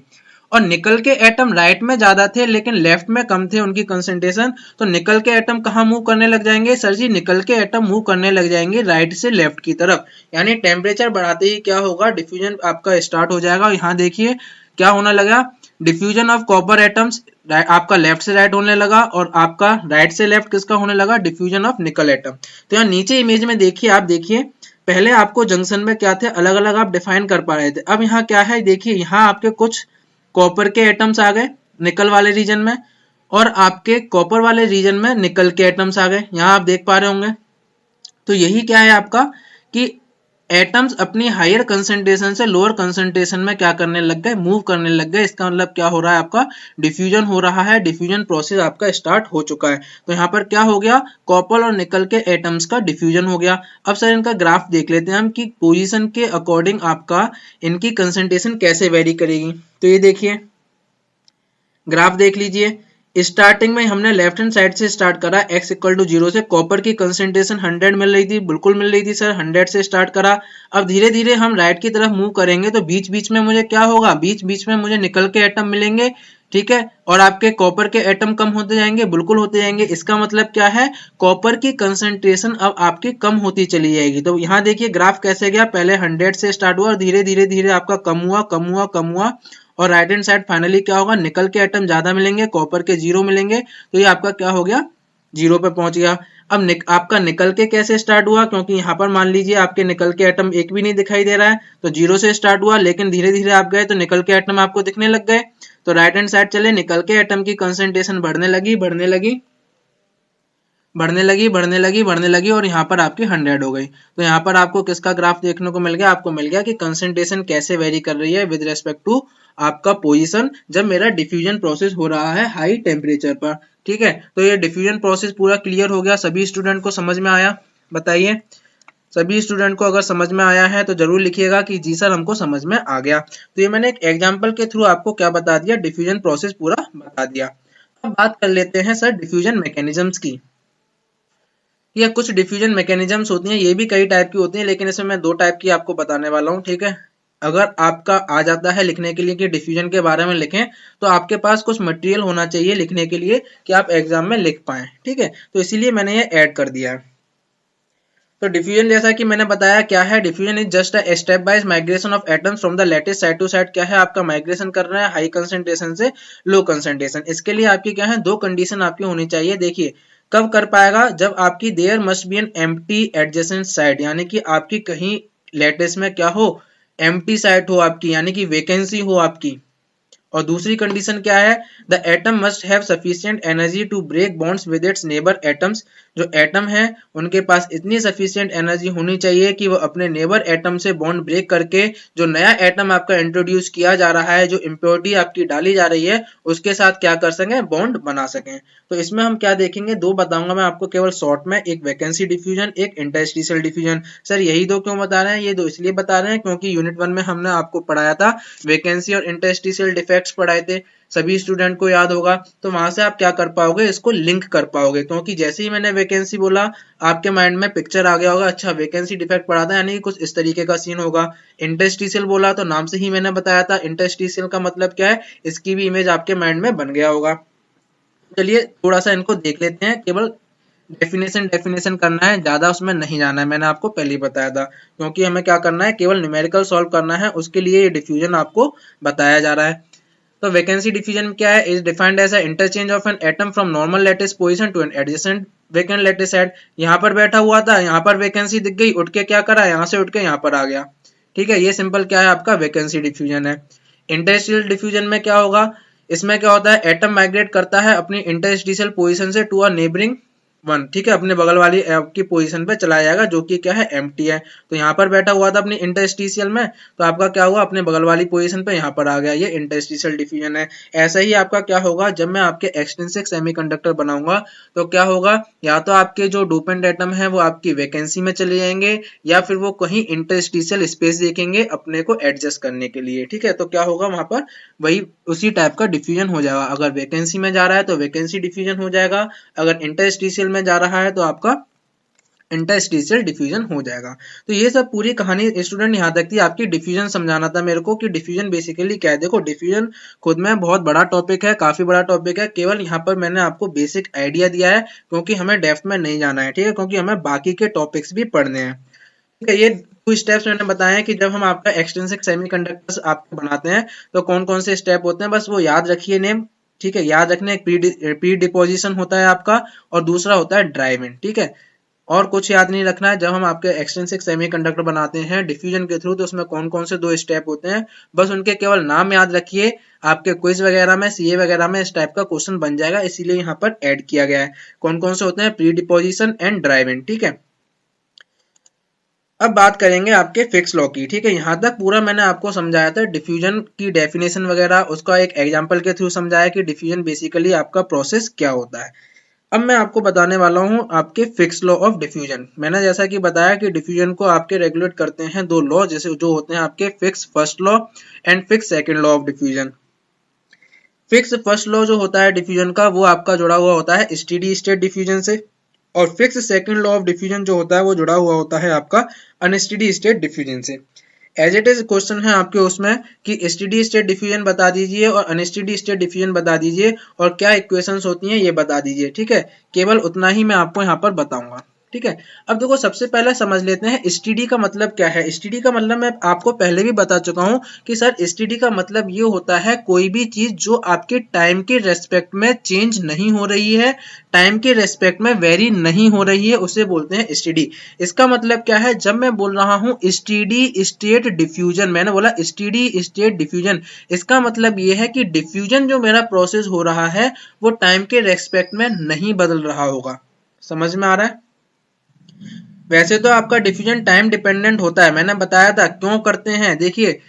और निकल के एटम राइट में ज्यादा थे लेकिन लेफ्ट में कम थे उनकी कंसंट्रेशन, तो निकल के एटम कहाँ मूव करने लग जाएंगे, सर जी निकल के एटम मूव करने लग जाएंगे राइट से लेफ्ट की तरफ। यानी टेम्परेचर बढ़ाते ही क्या होगा, डिफ्यूजन आपका स्टार्ट हो जाएगा। यहाँ देखिए क्या होने लगा, डिफ्यूजन ऑफ कॉपर एटम्स आपका लेफ्ट से राइट होने लगा, और आपका राइट से लेफ्ट किसका होने लगा, डिफ्यूजन ऑफ निकल एटम। तो यहाँ नीचे इमेज में देखिए, आप देखिए पहले आपको जंक्शन में क्या थे, अलग अलग आप डिफाइन कर पा रहे थे। अब यहाँ क्या है, देखिए यहाँ आपके कुछ कॉपर के एटम्स आ गए निकल वाले रीजन में, और आपके कॉपर वाले रीजन में निकल के एटम्स आ गए, यहाँ आप देख पा रहे होंगे। तो यही क्या है आपका, कि एटम्स अपनी हायर कंसंट्रेशन से लोअर कंसंट्रेशन में क्या करने लग गए, मूव करने लग गए। इसका मतलब क्या हो रहा है, आपका डिफ्यूजन हो रहा है, डिफ्यूजन प्रोसेस आपका स्टार्ट हो चुका है। तो यहाँ पर क्या हो गया, कॉपर और निकल के एटम्स का डिफ्यूजन हो गया। अब सर इनका ग्राफ देख लेते हैं हम कि पोजीशन के अकॉर्डिंग आपका इनकी कंसंट्रेशन कैसे वेरी करेगी। तो ये देखिए ग्राफ देख लीजिए, स्टार्टिंग में हमने लेफ्ट हैंड साइड से स्टार्ट करा, x इक्वल टू 0 से, कॉपर की कंसंट्रेशन 100 मिल रही थी, बिल्कुल मिल रही थी सर, 100 से स्टार्ट करा। अब धीरे धीरे हम राइट की तरफ मूव करेंगे तो बीच बीच में मुझे क्या होगा, बीच बीच में मुझे निकल के एटम मिलेंगे, ठीक है। और आपके कॉपर के एटम कम होते जाएंगे, बिल्कुल होते जाएंगे। इसका मतलब क्या है, कॉपर की कंसंट्रेशन अब आपकी कम होती चली जाएगी। तो यहाँ देखिए ग्राफ कैसे गया, पहले 100 से स्टार्ट हुआ और धीरे धीरे धीरे आपका कम हुआ कम हुआ कम हुआ, और राइट हैंड साइड फाइनली क्या होगा, निकल के एटम ज्यादा मिलेंगे, कॉपर के 0 मिलेंगे, तो ये आपका क्या हो गया, 0 पे पहुंच गया। अब आपका निकल के कैसे स्टार्ट हुआ, क्योंकि यहाँ पर मान लीजिए आपके निकल के एटम एक भी नहीं दिखाई दे रहा है, तो 0 से स्टार्ट हुआ, लेकिन धीरे धीरे आप गए तो निकल के एटम आपको दिखने लग गए। तो राइट हैंड साइड चले, निकल के एटम की कंसंट्रेशन बढ़ने लगी बढ़ने लगी बढ़ने लगी बढ़ने लगी बढ़ने लगी, और यहाँ पर आपकी 100 हो गई। तो यहाँ पर आपको किसका ग्राफ देखने को मिल गया, आपको मिल गया कि कंसंट्रेशन कैसे वेरी कर रही है विद रेस्पेक्ट टू आपका पोजीशन, जब मेरा डिफ्यूजन प्रोसेस हो रहा है हाई टेम्परेचर पर। ठीक है, तो ये डिफ्यूजन प्रोसेस पूरा क्लियर हो गया, सभी स्टूडेंट को समझ में आया, बताइए। सभी स्टूडेंट को अगर समझ में आया है तो जरूर लिखिएगा कि जी सर हमको समझ में आ गया। तो ये मैंने एक एग्जांपल के थ्रू आपको क्या बता दिया, डिफ्यूजन प्रोसेस पूरा बता दिया। अब बात कर लेते हैं सर डिफ्यूजन मैकेनिज्म्स की। ये कुछ डिफ्यूजन मैकेनिज्म्स होती हैं, ये भी कई टाइप की होती हैं, लेकिन इसमें मैं 2 टाइप की आपको बताने वाला हूँ। ठीक है, अगर आपका आ जाता है लिखने के लिए कि डिफ्यूजन के बारे में लिखें, तो आपके पास कुछ मटेरियल होना चाहिए लिखने के लिए कि आप एग्जाम में लिख पाएं। ठीक है, तो इसीलिए मैंने ये ऐड कर दिया है। तो डिफ्यूजन जैसा कि मैंने बताया क्या है, diffusion is just a step wise migration of atoms from the lattice side to side. क्या है, आपका माइग्रेशन कर रहा है हाई कंसंट्रेशन से लो कंसंट्रेशन। इसके लिए आपकी क्या है, 2 कंडीशन आपकी होनी चाहिए। देखिए कब कर पाएगा, जब आपकी there must be an empty adjacent side, यानी कि आपकी कहीं लेटेस्ट में क्या हो, एम्प्टी साइड हो आपकी, यानी कि वैकेंसी हो आपकी। और दूसरी कंडीशन क्या है, the atom must have sufficient energy to break bonds with its neighbour atoms. जो एटम है उनके पास इतनी सफिशिएंट एनर्जी होनी चाहिए कि वो अपने नेबर एटम से बॉन्ड ब्रेक करके जो नया एटम आपका इंट्रोड्यूस किया जा रहा है, जो इम्प्योरिटी आपकी डाली जा रही है, उसके साथ क्या कर सकें, बॉन्ड बना सकें। तो इसमें हम क्या देखेंगे, 2 बताऊंगा मैं आपको केवल शॉर्ट में, एक वैकेंसी डिफ्यूजन, एक इंटरस्टिशियल डिफ्यूजन। सर यही 2 क्यों बता रहे हैं, ये 2 इसलिए बता रहे हैं क्योंकि यूनिट 1 में हमने आपको पढ़ाया था वैकेंसी और इंटरस्टिशियल डिफेक्ट्स पढ़ाए थे, सभी स्टूडेंट को याद होगा। तो वहां से आप क्या कर पाओगे, इसको लिंक कर पाओगे, क्योंकि जैसे ही मैंने वैकेंसी बोला आपके माइंड में पिक्चर आ गया होगा, अच्छा वैकेंसी डिफेक्ट पढ़ा था, यानी कुछ इस तरीके का सीन होगा। इंटरस्टिशियल बोला तो नाम से ही मैंने बताया था इंटरस्टिशियल का मतलब क्या है, इसकी भी इमेज आपके माइंड में बन गया होगा। चलिए थोड़ा सा इनको देख लेते हैं, केवल डेफिनेशन करना है, ज्यादा उसमें नहीं जाना है, मैंने आपको पहले ही बताया था, क्योंकि हमें क्या करना है, केवल न्यूमेरिकल सॉल्व करना है, उसके लिए ये डिफ्यूजन आपको बताया जा रहा है। तो वैकेंसी डिफ्यूजन क्या है, is defined as a interchange of an atom from normal lattice position to an adjacent vacant lattice side. यहाँ पर बैठा हुआ था, यहाँ पर वैकेंसी दिख गई, उठ के क्या करा, यहाँ से उठ के यहाँ पर आ गया। ठीक है, ये सिंपल क्या है, आपका वैकेंसी डिफ्यूजन है। इंटरस्टिशियल डिफ्यूजन में क्या होगा, इसमें क्या होता है, एटम माइग्रेट करता है अपनी इंटरस्टिशियल पोजीशन से टू अ नेबरिंग 1। ठीक है, अपने बगल वाली आपकी पोजीशन पे चला जाएगा जो कि क्या है, एम्प्टी है। तो यहाँ पर बैठा हुआ था अपनी इंटरस्टिशियल में, तो आपका क्या हुआ, अपने बगल वाली पोजीशन पे यहाँ पर आ गया, ये इंटरस्टिशियल डिफ्यूजन है। ऐसा ही आपका क्या होगा, जब मैं आपके एक्सट्रिंसिक सेमीकंडक्टर बनाऊंगा तो क्या होगा, या तो आपके जो डोपेंट एटम है वो आपकी वैकेंसी में चले जाएंगे, या फिर वो कहीं इंटरस्टिशियल स्पेस देखेंगे अपने को एडजस्ट करने के लिए। ठीक है, तो क्या होगा, वहां पर वही उसी टाइप का डिफ्यूजन हो जाएगा। अगर वैकेंसी में जा रहा है तो वैकेंसी डिफ्यूजन हो जाएगा, अगर इंटरस्टिशियल में जा रहा है तो आपका इंटरस्टिशियल डिफ्यूजन हो जाएगा। तो ये सब पूरी कहानी स्टूडेंट यहाँ तक थी, आपकी डिफ्यूजन समझाना था मेरे को कि डिफ्यूजन बेसिकली क्या है। देखो डिफ्यूजन खुद में बहुत बड़ा टॉपिक है, काफी बड़ा टॉपिक है, केवल यहाँ पर मैंने आपको बेसिक आइडिया दिया है, क्योंकि हमें डेप्थ में नहीं जाना है। ठीक है, क्योंकि हमें बाकी के टॉपिक्स भी पढ़ने हैं। ठीक है, ये कुछ स्टेप्स मैंने बताए हैं कि जब हम आपका एक्सट्रिंसिक सेमीकंडक्टर्स आपको बनाते हैं तो कौन कौन से स्टेप होते हैं, बस वो याद रखिए नेम। ठीक है, याद रखने, एक प्री डिपोजिशन होता है आपका, और दूसरा होता है ड्राइव इन। ठीक है, और कुछ याद नहीं रखना है। जब हम आपके एक्सट्रिंसिक सेमीकंडक्टर बनाते हैं डिफ्यूजन के थ्रू, तो उसमें कौन कौन से 2 स्टेप होते हैं, बस उनके केवल नाम याद रखिए। आपके क्विज वगैरह में, सीए वगैरह में इस टाइप का क्वेश्चन बन जाएगा, इसीलिए यहाँ पर ऐड किया गया है। कौन कौन से होते हैं, प्री डिपोजिशन एंड ड्राइव इन। ठीक है, अब बात करेंगे आपके फिक्स लॉ की। ठीक है, यहां तक पूरा मैंने आपको समझाया था डिफ्यूजन की डेफिनेशन वगैरह, उसका एक एग्जांपल के थ्रू समझाया कि डिफ्यूजन बेसिकली आपका प्रोसेस क्या होता है। अब मैं आपको बताने वाला हूं आपके फिक्स लॉ ऑफ डिफ्यूजन। मैंने जैसा कि बताया कि डिफ्यूजन को आपके रेगुलेट करते हैं 2 लॉ, जैसे जो होते हैं आपके fix first law and fix second law of diffusion. Fix first law जो होता है डिफ्यूजन का, वो आपका जुड़ा हुआ होता है स्टेडी स्टेट डिफ्यूजन से, और fix second law of diffusion जो होता है वो जुड़ा हुआ होता है आपका अनस्टेडी स्टेट डिफ्यूजन से। एज इट इज क्वेश्चन है आपके उसमें कि स्टेडी स्टेट डिफ्यूजन बता दीजिए और अनस्टेडी स्टेट डिफ्यूजन बता दीजिए और क्या इक्वेशंस होती हैं ये बता दीजिए, ठीक है। केवल उतना ही मैं आपको यहाँ पर बताऊंगा, ठीक है। अब देखो सबसे पहले समझ लेते हैं स्टीडी का मतलब क्या है। स्टीडी का मतलब मैं आपको पहले भी बता चुका हूं कि सर स्टीडी का मतलब ये होता है कोई भी चीज जो आपके टाइम के रेस्पेक्ट में चेंज नहीं हो रही है, टाइम के रेस्पेक्ट में वेरी नहीं हो रही है, उसे बोलते हैं स्टीडी। इसका मतलब क्या है, जब मैं बोल रहा हूं स्टीडी स्टेट डिफ्यूजन, मैंने बोला स्टीडी स्टेट डिफ्यूजन, इसका मतलब ये है कि डिफ्यूजन जो मेरा प्रोसेस हो रहा है वो टाइम के रेस्पेक्ट में नहीं बदल रहा होगा। समझ में आ रहा है। वैसे तो आपका डिफ्यूजन टाइम डिपेंडेंट होता है, मैंने बताया था क्यों करते हैं। देखिए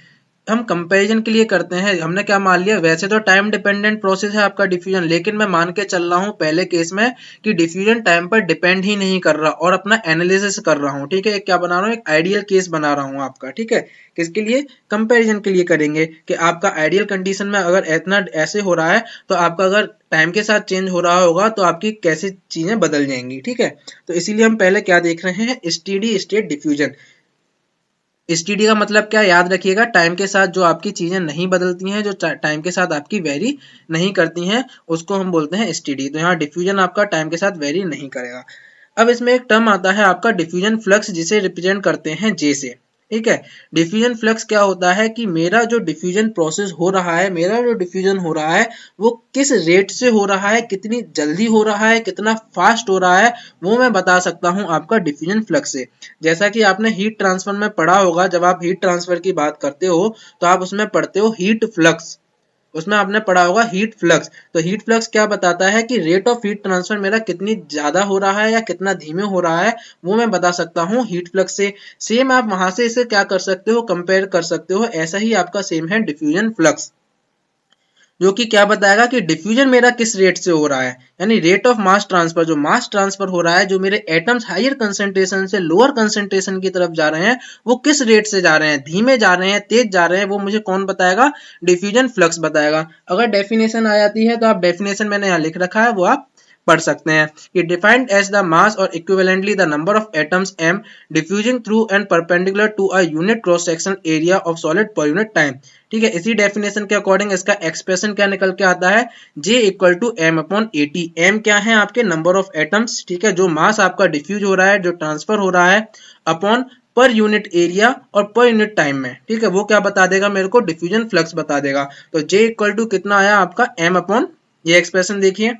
हम कंपैरिजन के लिए करते हैं, हमने क्या मान लिया, वैसे तो टाइम डिपेंडेंट प्रोसेस है आपका डिफ्यूजन, लेकिन मैं मान के चल रहा हूं पहले केस में कि डिफ्यूजन टाइम पर डिपेंड ही नहीं कर रहा और अपना एनालिसिस कर रहा हूं, ठीक है। क्या बना रहा हूं, एक आइडियल केस बना रहा हूं आपका, ठीक है। किसके लिए, कंपैरिजन के लिए करेंगे कि आपका आइडियल कंडीशन में अगर इतना ऐसे हो रहा है तो आपका अगर टाइम के साथ चेंज हो रहा होगा तो आपकी कैसे चीजें बदल जाएंगी, ठीक है। तो इसीलिए हम पहले क्या देख रहे हैं, स्टेडी स्टेट डिफ्यूजन। स्टीडी का मतलब क्या, याद रखिएगा, टाइम के साथ जो आपकी चीजें नहीं बदलती हैं, जो टाइम के साथ आपकी वेरी नहीं करती हैं, उसको हम बोलते हैं स्टीडी। तो यहाँ डिफ्यूजन आपका टाइम के साथ वेरी नहीं करेगा। अब इसमें एक टर्म आता है आपका डिफ्यूजन फ्लक्स, जिसे रिप्रेजेंट करते हैं जे से, ठीक है। डिफ्यूजन फ्लक्स क्या होता है कि मेरा जो डिफ्यूजन प्रोसेस हो रहा है, मेरा जो डिफ्यूजन हो रहा है वो किस रेट से हो रहा है, कितनी जल्दी हो रहा है, कितना फास्ट हो रहा है, वो मैं बता सकता हूं आपका डिफ्यूजन फ्लक्स से। जैसा कि आपने हीट ट्रांसफर में पढ़ा होगा, जब आप हीट ट्रांसफर की बात करते हो तो आप उसमें पढ़ते हो हीट फ्लक्स, उसमें आपने पढ़ा होगा हीट फ्लक्स। तो हीट फ्लक्स क्या बताता है कि रेट ऑफ हीट ट्रांसफर मेरा कितनी ज्यादा हो रहा है या कितना धीमे हो रहा है, वो मैं बता सकता हूँ हीट फ्लक्स से। सेम आप वहां से इसे क्या कर सकते हो, कंपेयर कर सकते हो। ऐसा ही आपका सेम है डिफ्यूजन फ्लक्स, जो कि क्या बताएगा कि डिफ्यूजन मेरा किस रेट से हो रहा है, यानी रेट ऑफ मास ट्रांसफर, जो मास ट्रांसफर हो रहा है, जो मेरे एटम्स हायर कंसेंट्रेशन से लोअर कंसेंट्रेशन की तरफ जा रहे हैं, वो किस रेट से जा रहे हैं, धीमे जा रहे हैं, तेज जा रहे हैं, वो मुझे कौन बताएगा, डिफ्यूजन फ्लक्स बताएगा। अगर डेफिनेशन आ जाती है तो आप डेफिनेशन मैंने यहाँ लिख रखा है वो आप पढ़ सकते हैं कि डिफाइंड एज द मास और equivalently the number of atoms m diffusing through and perpendicular to a unit cross section area of solid per unit time, ठीक है। इसी डेफिनेशन के अकॉर्डिंग इसका एक्सप्रेशन क्या निकल के आता है, J equal to M upon AT. M क्या है आपके नंबर ऑफ एटम्स, ठीक है, जो मास आपका डिफ्यूज हो रहा है, जो ट्रांसफर हो रहा है, अपॉन पर यूनिट एरिया और पर यूनिट टाइम में, ठीक है। वो क्या बता देगा मेरे को, डिफ्यूजन फ्लक्स बता देगा। तो J इक्वल टू कितना आया आपका m अपॉन, ये एक्सप्रेशन देखिए,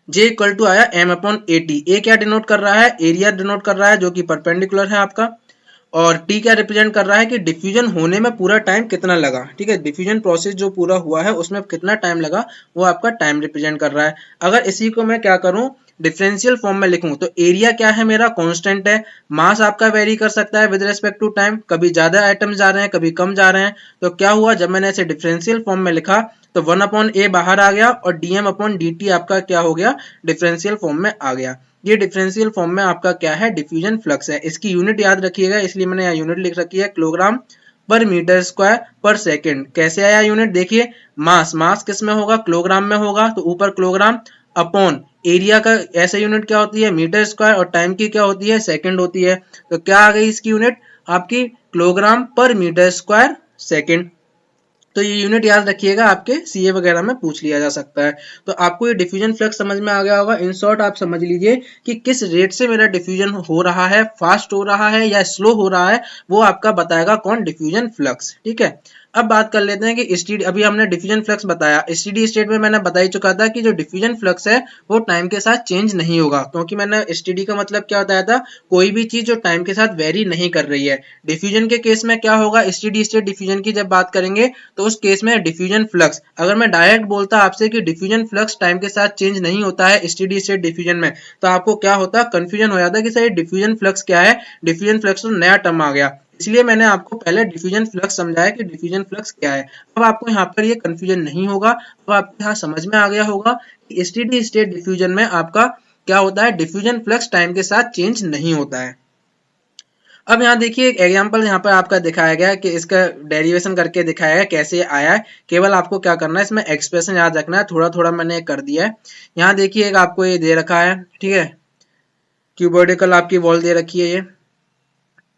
J इक्वल टू आया m अपॉन एटी। ए क्या डिनोट कर रहा है, एरिया डिनोट कर रहा है जो कि परपेंडिकुलर है आपका, और टी क्या रिप्रेजेंट कर रहा है कि डिफ्यूजन होने में पूरा टाइम कितना लगा, ठीक है। डिफ्यूजन प्रोसेस जो पूरा हुआ है उसमें कितना टाइम लगा, वो आपका टाइम रिप्रेजेंट कर रहा है। अगर इसी को मैं क्या करूं, डिफरेंशियल फॉर्म में लिखूं, तो एरिया क्या है मेरा, कांस्टेंट है। मास आपका वेरी कर सकता है विद रिस्पेक्ट टू टाइम, कभी ज्यादा आइटम्स जा रहे हैं, कभी कम जा रहे हैं। तो क्या हुआ, जब मैंने इसे डिफरेंशियल फॉर्म में लिखा तो 1 अपॉन ए बाहर आ गया और dm अपॉन dt आपका क्या हो गया, डिफरेंशियल फॉर्म में आ गया। ये डिफरेंशियल फॉर्म में आपका क्या है, डिफ्यूजन फ्लक्स है। इसकी यूनिट याद रखिएगा, इसलिए मैंने यहाँ यूनिट लिख रखी है, किलोग्राम पर मीटर स्क्वायर पर सेकंड। कैसे आया यूनिट, देखिए, मास, मास किस में होगा, किलोग्राम में होगा, तो ऊपर किलोग्राम, अपॉन एरिया का ऐसे यूनिट क्या होती है, मीटर स्क्वायर, और टाइम की क्या होती है, सेकंड होती है। तो क्या आ गई इसकी यूनिट आपकी, किलोग्राम पर मीटर स्क्वायर सेकंड। तो ये यूनिट याद रखिएगा, आपके सीए वगैरह में पूछ लिया जा सकता है। तो आपको ये डिफ्यूजन फ्लक्स समझ में आ गया होगा। इन शॉर्ट आप समझ लीजिए कि किस रेट से मेरा डिफ्यूजन हो रहा है, फास्ट हो रहा है या स्लो हो रहा है, वो आपका बताएगा कौन, डिफ्यूजन फ्लक्स, ठीक है। अब बात कर लेते हैं कि स्टेडी, अभी हमने डिफ्यूजन फ्लक्स बताया, स्टेडी स्टेट में मैंने बता ही चुका था कि जो डिफ्यूजन फ्लक्स है वो टाइम के साथ चेंज नहीं होगा, क्योंकि मैंने स्टेडी का मतलब क्या बताया था, कोई भी चीज जो टाइम के साथ वेरी नहीं कर रही है। डिफ्यूजन के केस में क्या होगा, स्टेडी स्टेट डिफ्यूजन की जब बात करेंगे तो उस केस में डिफ्यूजन फ्लक्स, अगर मैं डायरेक्ट बोलता आपसे कि डिफ्यूजन फ्लक्स टाइम के साथ चेंज नहीं होता है स्टेडी स्टेट डिफ्यूजन में, तो आपको क्या होता, कंफ्यूजन हो जाता कि सर डिफ्यूजन फ्लक्स क्या है। डिफ्यूजन फ्लक्स तो नया टर्म आ गया, इसलिए मैंने आपको पहले डिफ्यूजन फ्लक्स समझाया कि डिफ्यूजन फ्लक्स क्या है। अब आपको यहाँ पर ये कंफ्यूजन नहीं होगा, अब आपको यहाँ समझ में आ गया होगा कि स्टेडी स्टेट डिफ्यूजन में आपका क्या होता है, डिफ्यूजन फ्लक्स टाइम के साथ चेंज नहीं होता है। अब यहाँ देखिए एक एग्जांपल यहाँ पर आपका दिखाया गया है कि इसका डेरिवेशन करके दिखाया है कैसे आया है। केवल आपको क्या करना है, इसमें एक्सप्रेशन याद रखना है, थोड़ा थोड़ा मैंने कर दिया है। यहाँ देखिए एक आपको ये दे रखा है, ठीक है, क्यूबोइडिकल आपकी वॉल दे रखी है ये,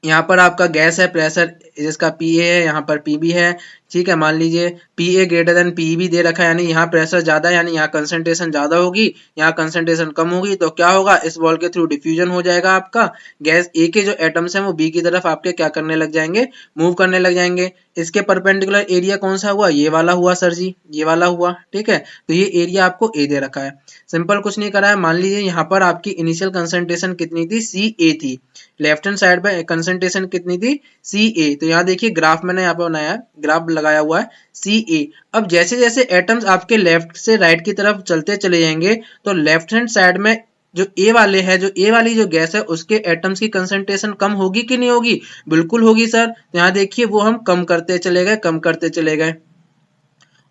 यहाँ पर आपका गैस है, प्रेशर जिसका पी ए है, यहाँ पर पी बी है, ठीक है। मान लीजिए P A greater than P B दे रखा है, यानी यहाँ प्रेशर ज्यादा है, यानी यहाँ कंसंट्रेशन ज्यादा होगी, यहाँ कंसंट्रेशन कम होगी, तो क्या होगा, इस बॉल के थ्रू डिफ्यूजन हो जाएगा आपका। गैस ए के जो एटम्स हैं वो बी की तरफ आपके क्या करने लग जाएंगे, मूव करने लग जाएंगे। इसके परपेंडिकुलर एरिया कौन सा हुआ, ये वाला हुआ सर जी, ये वाला हुआ, ठीक है। तो ये एरिया आपको ए दे रखा है, सिंपल कुछ नहीं करा है। मान लीजिए यहाँ पर आपकी इनिशियल कंसंट्रेशन कितनी थी, सी ए थी, लेफ्ट हैंड साइड पे कंसंट्रेशन कितनी थी, सी ए। तो यहाँ देखिए ग्राफ मैंने यहाँ पे बनाया है, ग्राफ लगाया हुआ है सी ए। अब जैसे जैसे एटम्स आपके लेफ्ट से राइट की तरफ चलते चले जाएंगे, तो लेफ्ट हैंड साइड में जो ए वाले है, जो ए वाली जो गैस है, उसके एटम्स की कंसंट्रेशन कम होगी कि नहीं होगी, बिल्कुल होगी सर। तो यहाँ देखिए वो हम कम करते चले गए, कम करते चले गए,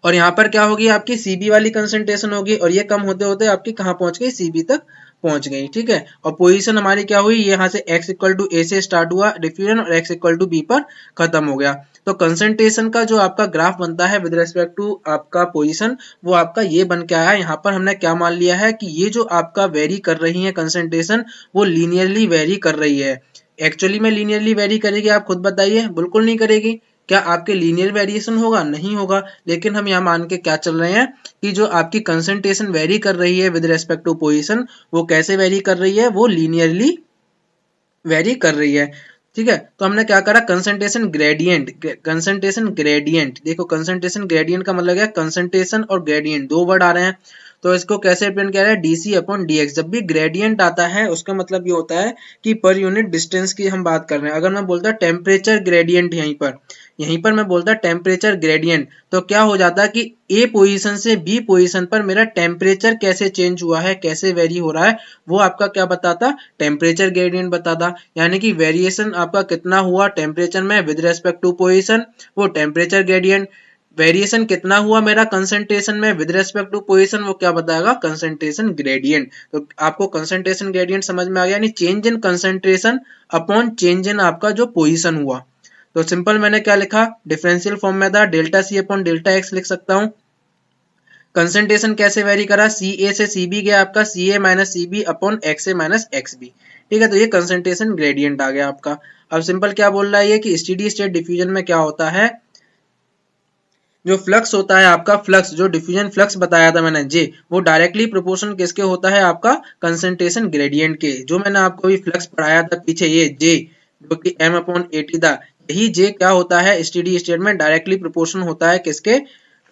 और यहाँ पर क्या होगी, आपकी सीबी वाली कंसंट्रेशन होगी, और ये कम होते होते आपकी कहाँ पहुंच गई, सीबी तक पहुंच गई, ठीक है। और पोजीशन हमारी क्या हुई, ये यहाँ से x इक्वल टू ए से स्टार्ट हुआ डिफ्यूजन, और x इक्वल टू बी पर खत्म हो गया। तो कंसंट्रेशन का जो आपका ग्राफ बनता है विद रिस्पेक्ट टू आपका पोजीशन, वो आपका ये बन के आया। यहाँ पर हमने क्या मान लिया है कि ये जो आपका वेरी कर रही है कंसंट्रेशन, वो लीनियरली वेरी कर रही है। एक्चुअली में लीनियरली वेरी करेगी, आप खुद बताइए, बिल्कुल नहीं करेगी। क्या आपके लीनियर वेरिएशन होगा, नहीं होगा। लेकिन हम यहाँ मान के क्या चल रहे हैं कि जो आपकी कंसंट्रेशन वेरी कर रही है विद रेस्पेक्ट टू पोजीशन, वो कैसे वेरी कर रही है, वो लीनियरली वेरी कर रही है, ठीक है। तो हमने क्या करा, कंसंट्रेशन ग्रेडियंट, कंसंट्रेशन ग्रेडियंट, देखो कंसंट्रेशन ग्रेडियंट का मतलब क्या, कंसंट्रेशन और ग्रेडियंट दो वर्ड आ रहे हैं, तो इसको कैसे रिप्रेजेंट किया है, डीसी अपॉन डीएक्स। जब भी ग्रेडियंट आता है उसका मतलब ये होता है कि पर यूनिट डिस्टेंस की हम बात कर रहे हैं। अगर मैं बोलता टेम्परेचर ग्रेडियंट, यहीं पर मैं बोलता टेम्परेचर ग्रेडियंट, तो क्या हो जाता है कि ए पोजीशन से बी पोजीशन पर मेरा टेम्परेचर कैसे चेंज हुआ है, कैसे वेरी हो रहा है, वो आपका क्या बताता, टेम्परेचर ग्रेडियंट बताता। यानी कि वेरिएशन आपका कितना हुआ टेम्परेचर में विद रेस्पेक्ट टू पोजीशन, वो टेम्परेचर ग्रेडियंट। वेरिएशन कितना हुआ मेरा कंसंट्रेशन में विद रेस्पेक्ट टू पोजीशन, वो क्या बताएगा, कंसंट्रेशन ग्रेडियंट। तो आपको कंसंट्रेशन ग्रेडियंट समझ में आ गया, यानी change in concentration upon change in आपका जो पोजीशन हुआ। तो सिंपल मैंने क्या लिखा, डिफरेंशियल फॉर्म में था, delta C upon delta X लिख सकता हूँ। कंसंट्रेशन कैसे वेरी करा, सी ए से सी बी गया आपका, C A minus C B upon x A minus x B, ठीक है। तो ये कंसंट्रेशन ग्रेडियंट आ गया आपका। अब सिंपल क्या बोल रहा है ये कि स्टेडी स्टेट डिफ्यूजन में क्या होता है, जो फ्लक्स होता है आपका, फ्लक्स जो डिफ्यूजन फ्लक्स बताया था मैंने जे, वो डायरेक्टली प्रोपोर्शनल किसके होता है, आपका कंसंट्रेशन ग्रेडियंट के। जो मैंने आपको अभी फ्लक्स पढ़ाया था पीछे, ये जे जो कि m अपॉन 80 था, यही जे क्या होता है स्टेडी स्टेट में, डायरेक्टली प्रोपोर्शनल होता है किसके,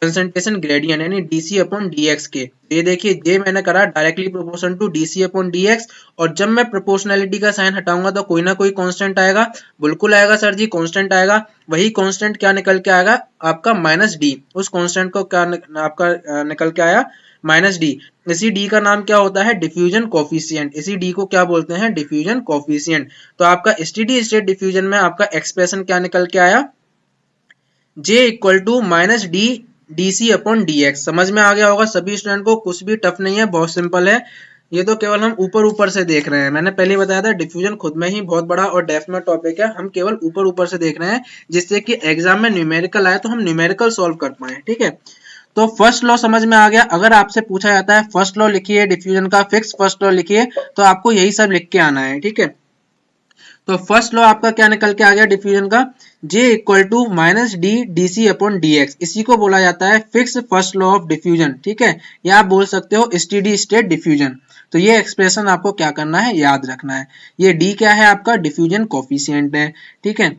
कंसंट्रेशन ग्रेडियंट, यानी डीसी अपॉन डीएक्स के। ये देखिए जे मैंने करा directly proportional to DC upon DX, और जब मैं प्रोपोर्शनैलिटी का साइन हटाऊंगा तो कोई ना कोई कांस्टेंट आएगा, बिल्कुल आएगा सर जी, कांस्टेंट आएगा। वही कांस्टेंट क्या निकल के आएगा, आपका माइनस डी। उस कांस्टेंट को क्या आपका निकल के आया, माइनस डी। इसी डी का नाम क्या होता है, डिफ्यूजन कोफिशिएंट। इसी डी को क्या बोलते हैं, डिफ्यूजन कोफिशिएंट। तो आपका स्टेडी स्टेट डिफ्यूजन में आपका एक्सप्रेशन क्या निकल के आया, J equal to minus D dc upon dx. समझ में आ गया होगा सभी स्टूडेंट को, कुछ भी टफ नहीं है, बहुत सिंपल है। ये तो केवल हम ऊपर ऊपर से देख रहे हैं, मैंने पहले बताया था डिफ्यूजन खुद में ही बहुत बड़ा और डेप्थ में टॉपिक है, हम केवल ऊपर ऊपर से देख रहे हैं, जिससे कि एग्जाम में न्यूमेरिकल आए तो हम न्यूमेरिकल सॉल्व कर पाए, ठीक है। तो फर्स्ट लॉ समझ में आ गया। अगर आपसे पूछा जाता है फर्स्ट लॉ लिखिए डिफ्यूजन का, फिक्स फर्स्ट लॉ लिखिए, तो आपको यही सब लिख के आना है, ठीक है। तो फर्स्ट लॉ आपका क्या निकल के आ गया डिफ्यूजन का, J equal to minus D D C upon D X. इसी को बोला जाता है Fick's first law of diffusion, ठीक है। या आप बोल सकते हो स्टेडी स्टेट डिफ्यूजन। तो ये एक्सप्रेशन आपको क्या करना है, याद रखना है। ये डी क्या है, आपका डिफ्यूजन कोफिशिएंट है, ठीक है।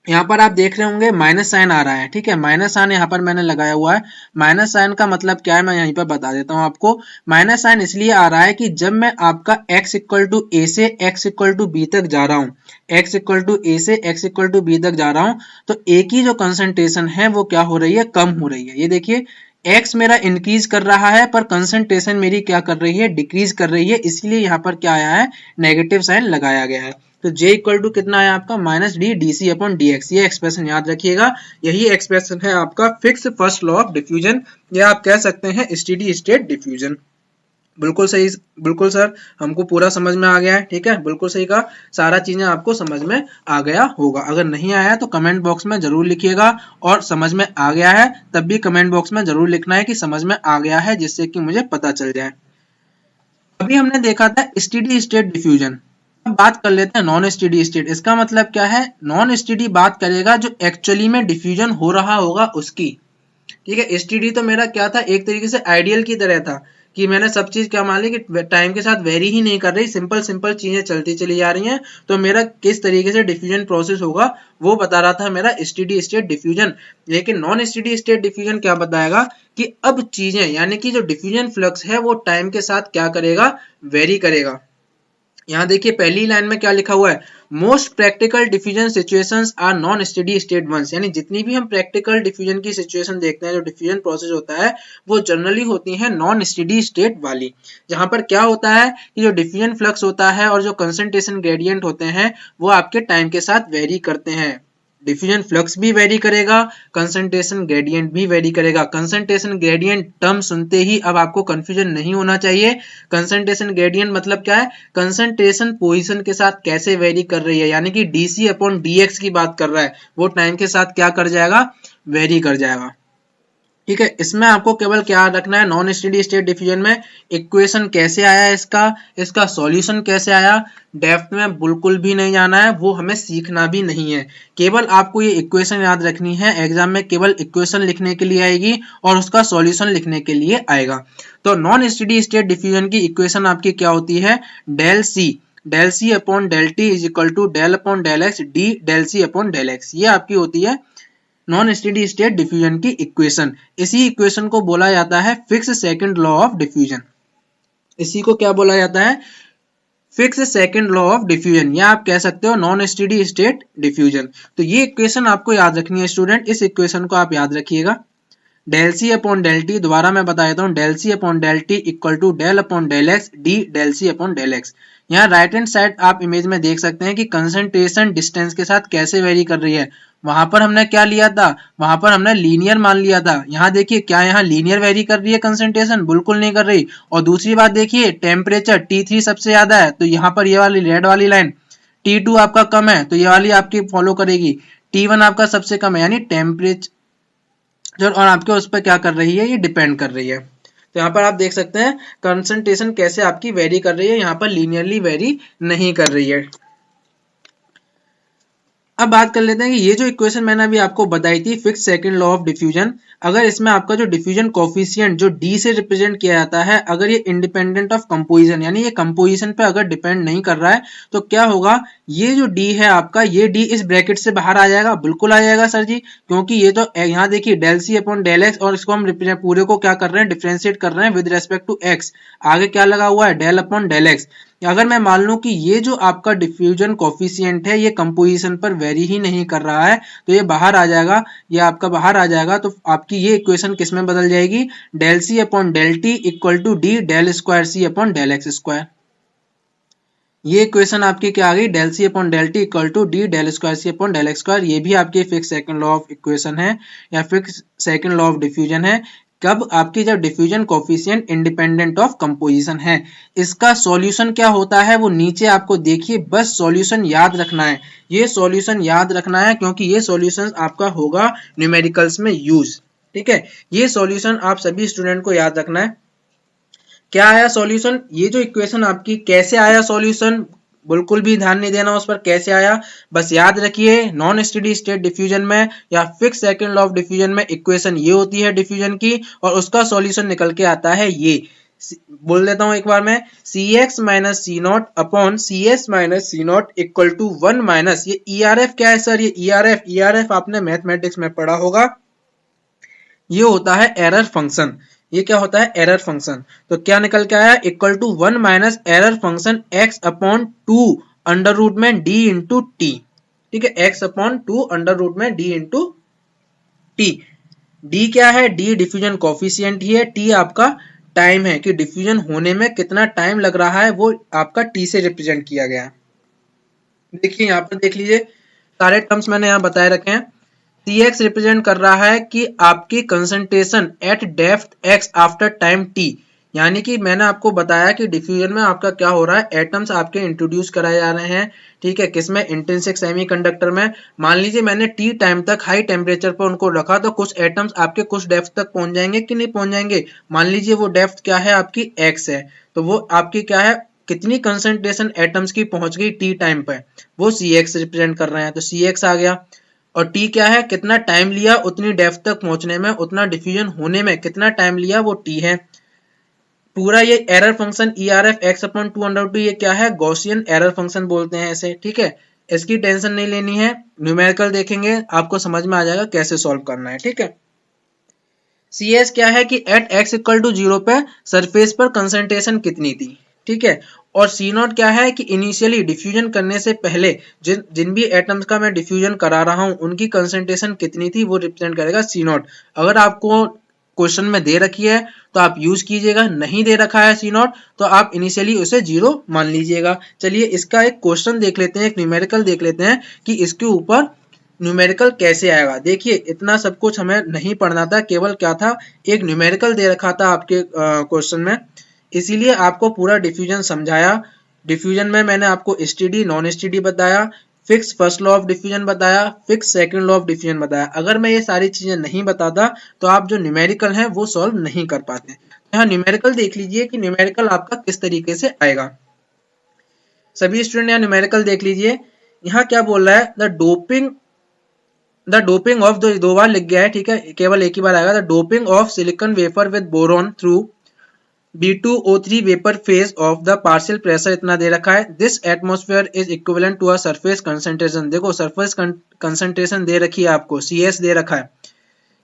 यहाँ पर आप देख रहे होंगे माइनस साइन आ रहा है, ठीक है। माइनस साइन यहाँ पर मैंने लगाया हुआ है। माइनस साइन का मतलब क्या है, मैं यहीं पर बता देता हूँ आपको। माइनस साइन इसलिए आ रहा है कि जब मैं आपका x इक्वल टू ए से x इक्वल टू बी तक जा रहा हूँ, x इक्वल टू ए से x इक्वल टू बी तक जा रहा हूँ, तो a की जो कंसंट्रेशन है वो क्या हो रही है, कम हो रही है। ये देखिए x मेरा इंक्रीज कर रहा है, पर कंसंट्रेशन मेरी क्या कर रही है, डिक्रीज कर रही है। इसलिए यहाँ पर क्या आया है, नेगेटिव साइन लगाया गया है। तो J इक्वल टू कितना है आपका, minus D D C upon D X. ये एक्सप्रेशन याद रखिएगा, यही एक्सप्रेशन है आपका Fick's first law of diffusion, या आप कह सकते हैं स्टेडी स्टेट डिफ्यूजन। बिल्कुल सही, बिल्कुल सर, हमको पूरा समझ में आ गया है, ठीक है, बिल्कुल सही कहा, सारा चीजें आपको समझ में आ गया होगा। अगर नहीं आया तो कमेंट बॉक्स में जरूर लिखिएगा, और समझ में आ गया है तब भी कमेंट बॉक्स में जरूर लिखना है कि समझ में आ गया है, जिससे कि मुझे पता चल जाए। अभी हमने देखा था स्टेडी स्टेट डिफ्यूजन, अब बात कर लेते हैं नॉन स्टेडी स्टेट। इसका मतलब क्या है? नॉन स्टेडी बात करेगा जो एक्चुअली में डिफ्यूजन हो रहा होगा उसकी। ठीक है, स्टेडी तो मेरा क्या था, एक तरीके से आइडियल की तरह था कि मैंने सब चीज क्या मान ली कि टाइम के साथ वेरी ही नहीं कर रही, सिंपल सिंपल चीजें चलती चली जा रही हैं, तो मेरा किस तरीके से डिफ्यूजन प्रोसेस होगा वो बता रहा था मेरा स्टेडी स्टेट डिफ्यूजन। लेकिन नॉन स्टेडी स्टेट डिफ्यूजन क्या बताएगा कि अब चीजें यानी कि जो डिफ्यूजन फ्लक्स है वो टाइम के साथ क्या करेगा, वेरी करेगा। यहाँ देखिए पहली लाइन में क्या लिखा हुआ है, most practical diffusion situations are non steady state ones, यानी जितनी भी हम प्रैक्टिकल डिफ्यूजन की सिचुएशन देखते हैं, जो डिफ्यूजन प्रोसेस होता है वो जनरली होती है नॉन स्टेडी स्टेट वाली, जहां पर क्या होता है कि जो डिफ्यूजन फ्लक्स होता है और जो कंसंट्रेशन ग्रेडियंट होते हैं वो आपके टाइम के साथ वेरी करते हैं। डिफ्यूजन फ्लक्स भी वेरी करेगा, कंसंट्रेशन ग्रेडियंट भी वेरी करेगा। कंसंट्रेशन ग्रेडियंट टर्म सुनते ही अब आपको कंफ्यूजन नहीं होना चाहिए। कंसंट्रेशन ग्रेडियंट मतलब क्या है, कंसंट्रेशन पोजीशन के साथ कैसे वेरी कर रही है, यानी कि डीसी अपॉन डीएक्स की बात कर रहा है, वो टाइम के साथ क्या कर जाएगा, वेरी कर जाएगा। ठीक है, इसमें आपको केवल क्या रखना है, नॉन स्टेडी स्टेट डिफ्यूजन में इक्वेशन कैसे आया इसका सॉल्यूशन कैसे आया, डेप्थ में बिल्कुल भी नहीं जाना है, वो हमें सीखना भी नहीं है। केवल आपको ये इक्वेशन याद रखनी है, एग्जाम में केवल इक्वेशन लिखने के लिए आएगी और उसका सॉल्यूशन लिखने के लिए आएगा। तो नॉन स्टेडी स्टेट डिफ्यूजन की इक्वेशन आपकी क्या होती है, del C upon del T is equal to del upon del X D del C upon del X, ये आपकी होती है नॉन स्टेडी स्टेट डिफ्यूजन की इक्वेशन। इसी इक्वेशन को बोला जाता है Fick's second law of diffusion. इसी को क्या बोला जाता है, Fick's second law of diffusion, या आप कह सकते हो नॉन स्टेडी स्टेट डिफ्यूजन। तो ये इक्वेशन आपको याद रखनी है स्टूडेंट, इस इक्वेशन को आप याद रखिएगा। Del C upon del T, दोबारा मैं बता देता हूँ, del C upon del T equal to del upon del X D del C upon del X. यहाँ राइट हैंड साइड आप इमेज में देख सकते हैं कि कंसंट्रेशन डिस्टेंस के साथ कैसे वेरी कर रही है। वहां पर हमने क्या लिया था, वहां पर हमने लीनियर मान लिया था। यहाँ देखिए क्या यहाँ लीनियर वेरी कर रही है कंसंट्रेशन, बिल्कुल नहीं कर रही। और दूसरी बात देखिए टेम्परेचर T3 सबसे ज्यादा है, तो यहाँ पर ये वाली रेड वाली लाइन T2 आपका कम है, तो ये वाली आपकी फॉलो करेगी। T1 आपका सबसे कम है, यानी टेम्परेचर और आपके उस पर क्या कर रही है, ये डिपेंड कर रही है। तो यहाँ पर आप देख सकते हैं कंसंट्रेशन कैसे आपकी वेरी कर रही है, यहाँ पर लीनियरली वेरी नहीं कर रही है। अब बात कर लेते हैं कि ये जो इक्वेशन मैंने अभी आपको बताई थी, fix second law of diffusion, अगर इसमें आपका जो डिफ्यूजन कोफिशिएंट जो डी से रिप्रेजेंट किया जाता है, अगर ये इंडिपेंडेंट ऑफ कंपोजिशन यानी ये कंपोजिशन पे अगर डिपेंड नहीं कर रहा है, तो क्या होगा, ये जो डी है आपका, ये डी इस ब्रैकेट से बाहर आ जाएगा, बिल्कुल आ जाएगा सर जी, क्योंकि ये तो यहाँ देखिए del C upon del X, और इसको हम पूरे को क्या कर रहे हैं, डिफ्रेंशिएट कर रहे हैं विद रेस्पेक्ट टू एक्स। आगे क्या लगा हुआ है, डेल अपॉन डेल एक्स। अगर मैं मान लूं कि ये जो आपका डिफ्यूजन कोफिशिएंट है ये कंपोजिशन पर वेरी ही नहीं कर रहा है, तो ये बाहर आ जाएगा, ये आपका बाहर आ जाएगा। तो आपकी ये इक्वेशन किस में बदल जाएगी, del C upon del T equal to D del square C upon del X square. ये इक्वेशन आपकी क्या आ गई, del C upon del T equal to D del square C upon del X square. ये भी आपकी Fick's second law of equation है या Fick's second law of diffusion है। कब, आपकी जब diffusion coefficient independent of composition है। इसका सॉल्यूशन क्या होता है वो नीचे आपको देखिए, बस सॉल्यूशन याद रखना है, ये सॉल्यूशन याद रखना है, क्योंकि ये सॉल्यूशन आपका होगा न्यूमेरिकल्स में यूज। ठीक है, ये सॉल्यूशन आप सभी स्टूडेंट को याद रखना है। क्या आया सॉल्यूशन, ये जो इक्वेशन आपकी कैसे आया सॉल्यूशन, बिल्कुल भी ध्यान नहीं देना उस पर कैसे आया, बस याद रखिए नॉन स्टेडी स्टेट डिफ्यूजन में या Fick's second law of diffusion में इक्वेशन ये होती है डिफ्यूजन की, और उसका सॉल्यूशन निकल के आता है ये। बोल देता हूं एक बार मैं, Cx minus C naught upon C S minus C naught equal to 1 minus, ये ERF क्या है सर, ये ERF आपने मैथमेटिक्स में पढ़ा होगा, ये होता है एरर फंक्शन। ये क्या होता है, एरर फंक्शन। तो क्या निकल के आया, equal to 1 minus error function x upon 2 under root में d इंटू टी। ठीक है, x अपॉन 2 अंडर रूट में d इंटू टी। d क्या है, d डिफ्यूजन कोफिशिएंट ही है, t आपका टाइम है कि डिफ्यूजन होने में कितना टाइम लग रहा है, वो आपका t से रिप्रेजेंट किया गया। देखिए यहाँ पर देख लीजिए, सारे टर्म्स मैंने यहाँ बताए रखे हैं। Cx रिप्रेजेंट कर रहा है कि आपकी concentration eight depth x after time t, यानी कि मैंने आपको बताया कि डिफ्यूजन में आपका क्या हो रहा है, एटम्स आपके इंट्रोड्यूस कराए जा रहे हैं। ठीक है, किसमें, इंट्रिंसिक सेमीकंडक्टर में। मान लीजिए मैंने t टाइम तक हाई टेम्परेचर पर उनको रखा, तो कुछ एटम्स आपके कुछ डेप्थ तक पहुंच जाएंगे कि नहीं पहुंच जाएंगे। मान लीजिए वो डेप्थ क्या है आपकी x है, तो वो आपकी क्या है, कितनी कंसंट्रेशन एटम्स की पहुंच गई टी टाइम पर, वो Cx रिप्रेजेंट कर रहे हैं, तो Cx आ गया। और टी क्या है, कितना टाइम लिया उतनी डेप्थ तक पहुंचने में, उतना डिफ्यूजन होने में कितना टाइम लिया, वो टी है। पूरा ये एरर फंक्शन ERF x/2 ये क्या है, गॉसियन एरर फंक्शन बोलते हैं इसे, ठीक है। इसकी टेंशन नहीं लेनी है, न्यूमेरिकल देखेंगे आपको समझ में आ जाएगा कैसे सॉल्व करना है, ठीक है। CS क्या है कि एट x=0 पे सरफेस पर कंसंट्रेशन कितनी थी, ठीक है। और C0 क्या है कि इनिशियली डिफ्यूजन करने से पहले जिन भी एटम्स का मैं डिफ्यूजन करा रहा हूं उनकी कंसंट्रेशन कितनी थी, वो रिप्रेजेंट करेगा C0। अगर आपको क्वेश्चन में दे रखी है तो आप यूज कीजिएगा, नहीं दे रखा है C0 तो आप इनिशियली उसे 0 मान लीजिएगा। चलिए इसका एक क्वेश्चन देख लेते हैं, एक न्यूमेरिकल देख लेते हैं कि इसके ऊपर न्यूमेरिकल कैसे आएगा। देखिए इतना सब कुछ हमें नहीं पढ़ना था, केवल क्या था, एक न्यूमेरिकल दे रखा था आपके क्वेश्चन में, इसीलिए आपको पूरा डिफ्यूजन समझाया। डिफ्यूजन में मैंने आपको एसटीडी नॉन एसटीडी बताया, Fick's first law of diffusion बताया, Fick's second law of diffusion बताया। अगर मैं ये सारी चीजें नहीं बताता तो आप जो न्यूमेरिकल हैं वो सॉल्व नहीं कर पाते। यहाँ न्यूमेरिकल देख लीजिए कि न्यूमेरिकल आपका किस तरीके से आएगा। सभी स्टूडेंट यहाँ न्यूमेरिकल देख लीजिए। यहाँ क्या बोल रहा है, द डोपिंग ऑफ, दो बार लिख गया है, ठीक है, केवल एक ही बार आएगा। The doping of silicon wafer with boron through B2O3 vapour phase of the partial pressure इतना दे रखा है। This atmosphere is equivalent to a surface concentration, देखो सरफेस कंसंट्रेशन दे रखी है आपको, CS दे रखा है।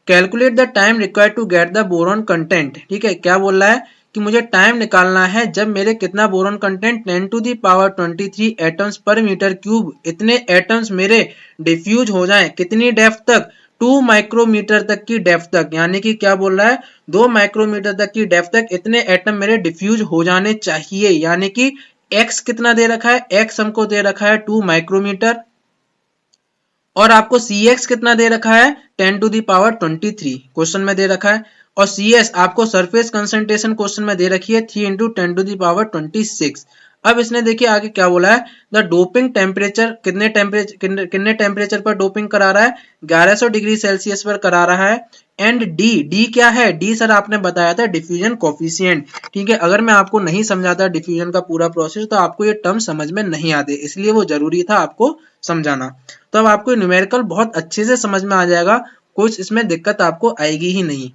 Calculate the time required to get the boron content, ठीक है, क्या बोल रहा है कि मुझे टाइम निकालना है जब मेरे कितना बोरॉन कंटेंट 10⁻23 एटम्स पर मीटर क्यूब, इतने एटम्स मेरे डिफ्यूज हो जाएं, कितनी डेप्थ तक, 2 माइक्रोमीटर तक की डेप्थ तक, यानी कि क्या बोल रहा है 2 माइक्रोमीटर तक की डेप्थ तक इतने एटम मेरे डिफ्यूज हो जाने चाहिए, यानी कि x कितना दे रखा है, x हमको दे रखा है 2 माइक्रोमीटर और आपको Cx कितना दे रखा है 10⁻23 क्वेश्चन में दे रखा है। और CS आपको सरफेस कंसंट्रेशन क्वेश्चन में दे रखी है 3 × 10⁻26। अब इसने देखिए आगे क्या बोला है, द डोपिंग टेम्परेचर, कितने टेम्परेचर पर डोपिंग करा रहा है, 1100 डिग्री सेल्सियस पर करा रहा है। एंड डी क्या है, डी सर आपने बताया था डिफ्यूजन कोफिशिएंट, ठीक है। अगर मैं आपको नहीं समझाता डिफ्यूजन का पूरा प्रोसेस तो आपको ये टर्म समझ में नहीं आते, इसलिए वो जरूरी था आपको समझाना। तो अब आपको न्यूमेरिकल बहुत अच्छे से समझ में आ जाएगा, कुछ इसमें दिक्कत आपको आएगी ही नहीं।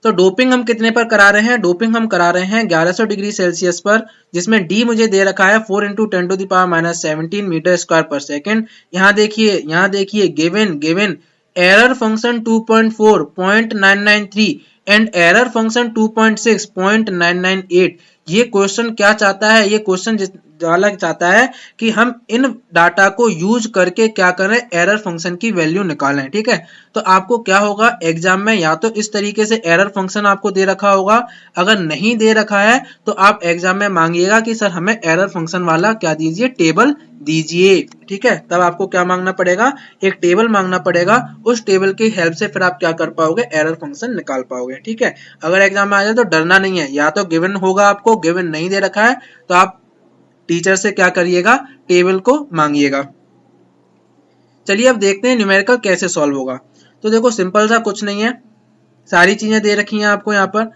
तो डोपिंग हम कितने पर करा रहे हैं, डोपिंग हम करा रहे हैं 1100 डिग्री सेल्सियस पर, जिसमें डी मुझे दे रखा है 4 × 10⁻17 मीटर स्क्वायर पर सेकेंड। यहाँ देखिए given error function 2.4 0.993 and error function 2.6 0.998। ये क्वेश्चन क्या चाहता है, ये क्वेश्चन वाला चाहता है कि हम इन डाटा को यूज करके क्या करें, एरर फंक्शन की वैल्यू निकालें, ठीक है। तो आपको क्या होगा एग्जाम में, या तो इस तरीके से एरर फंक्शन आपको दे रखा होगा, अगर नहीं दे रखा है तो आप एग्जाम में मांगिएगा कि सर हमें एरर फंक्शन वाला क्या दीजिए, टेबल दीजिए, ठीक है। तब आपको क्या मांगना पड़ेगा, एक टेबल मांगना पड़ेगा, उस टेबल की हेल्प से फिर आप क्या कर पाओगे, एरर फंक्शन निकाल पाओगे, ठीक है। अगर एग्जाम में आ जाए तो डरना नहीं है, या तो गिवन होगा, आपको गिवन नहीं दे रखा है तो आप टीचर से क्या करिएगा, टेबल को मांगिएगा। चलिए अब देखते हैं न्यूमेरिकल कैसे सॉल्व होगा। तो देखो सिंपल सा कुछ नहीं है, सारी चीजें दे रखी हैं आपको। यहाँ पर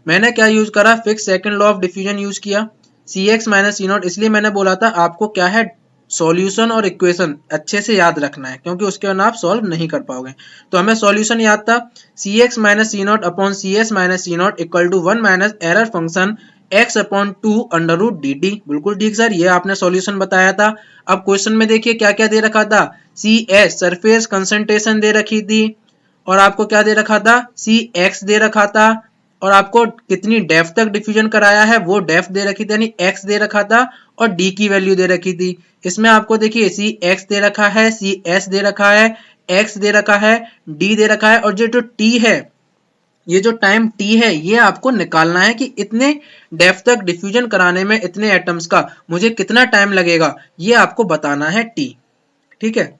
मैंने क्या यूज करा, fix second law of diffusion use किया, Cx - C0, इसलिए मैंने बोला था आपको क्या है, सॉल्यूशन और इक्वेशन अच्छे से याद रखना है, क्योंकि उसके बिना आप सॉल्व नहीं कर पाओगे। तो हमें सॉल्यूशन याद था, Cx - C0 upon Cs - C0 equal to 1 - error function x/2 √dt। बिल्कुल ठीक सर, ये आपने सॉल्यूशन बताया था। अब क्वेश्चन में देखिए क्या क्या दे रखा था, CS सरफेस कंसंट्रेशन दे रखी थी, और आपको क्या दे रखा था, Cx दे रखा था, और आपको कितनी डेप्थ तक डिफ्यूजन कराया है वो डेप्थ दे रखी थी, यानी x दे रखा था, और d की वैल्यू दे रखी थी। इसमें आपको देखिए Cx दे रखा है, Cs दे रखा है, x दे रखा है, d दे रखा है, और जो t है, ये जो टाइम t है, ये आपको निकालना है कि इतने डेप्थ तक डिफ्यूजन कराने में इतने एटम्स का मुझे कितना टाइम लगेगा, ये आपको बताना है t, ठीक है।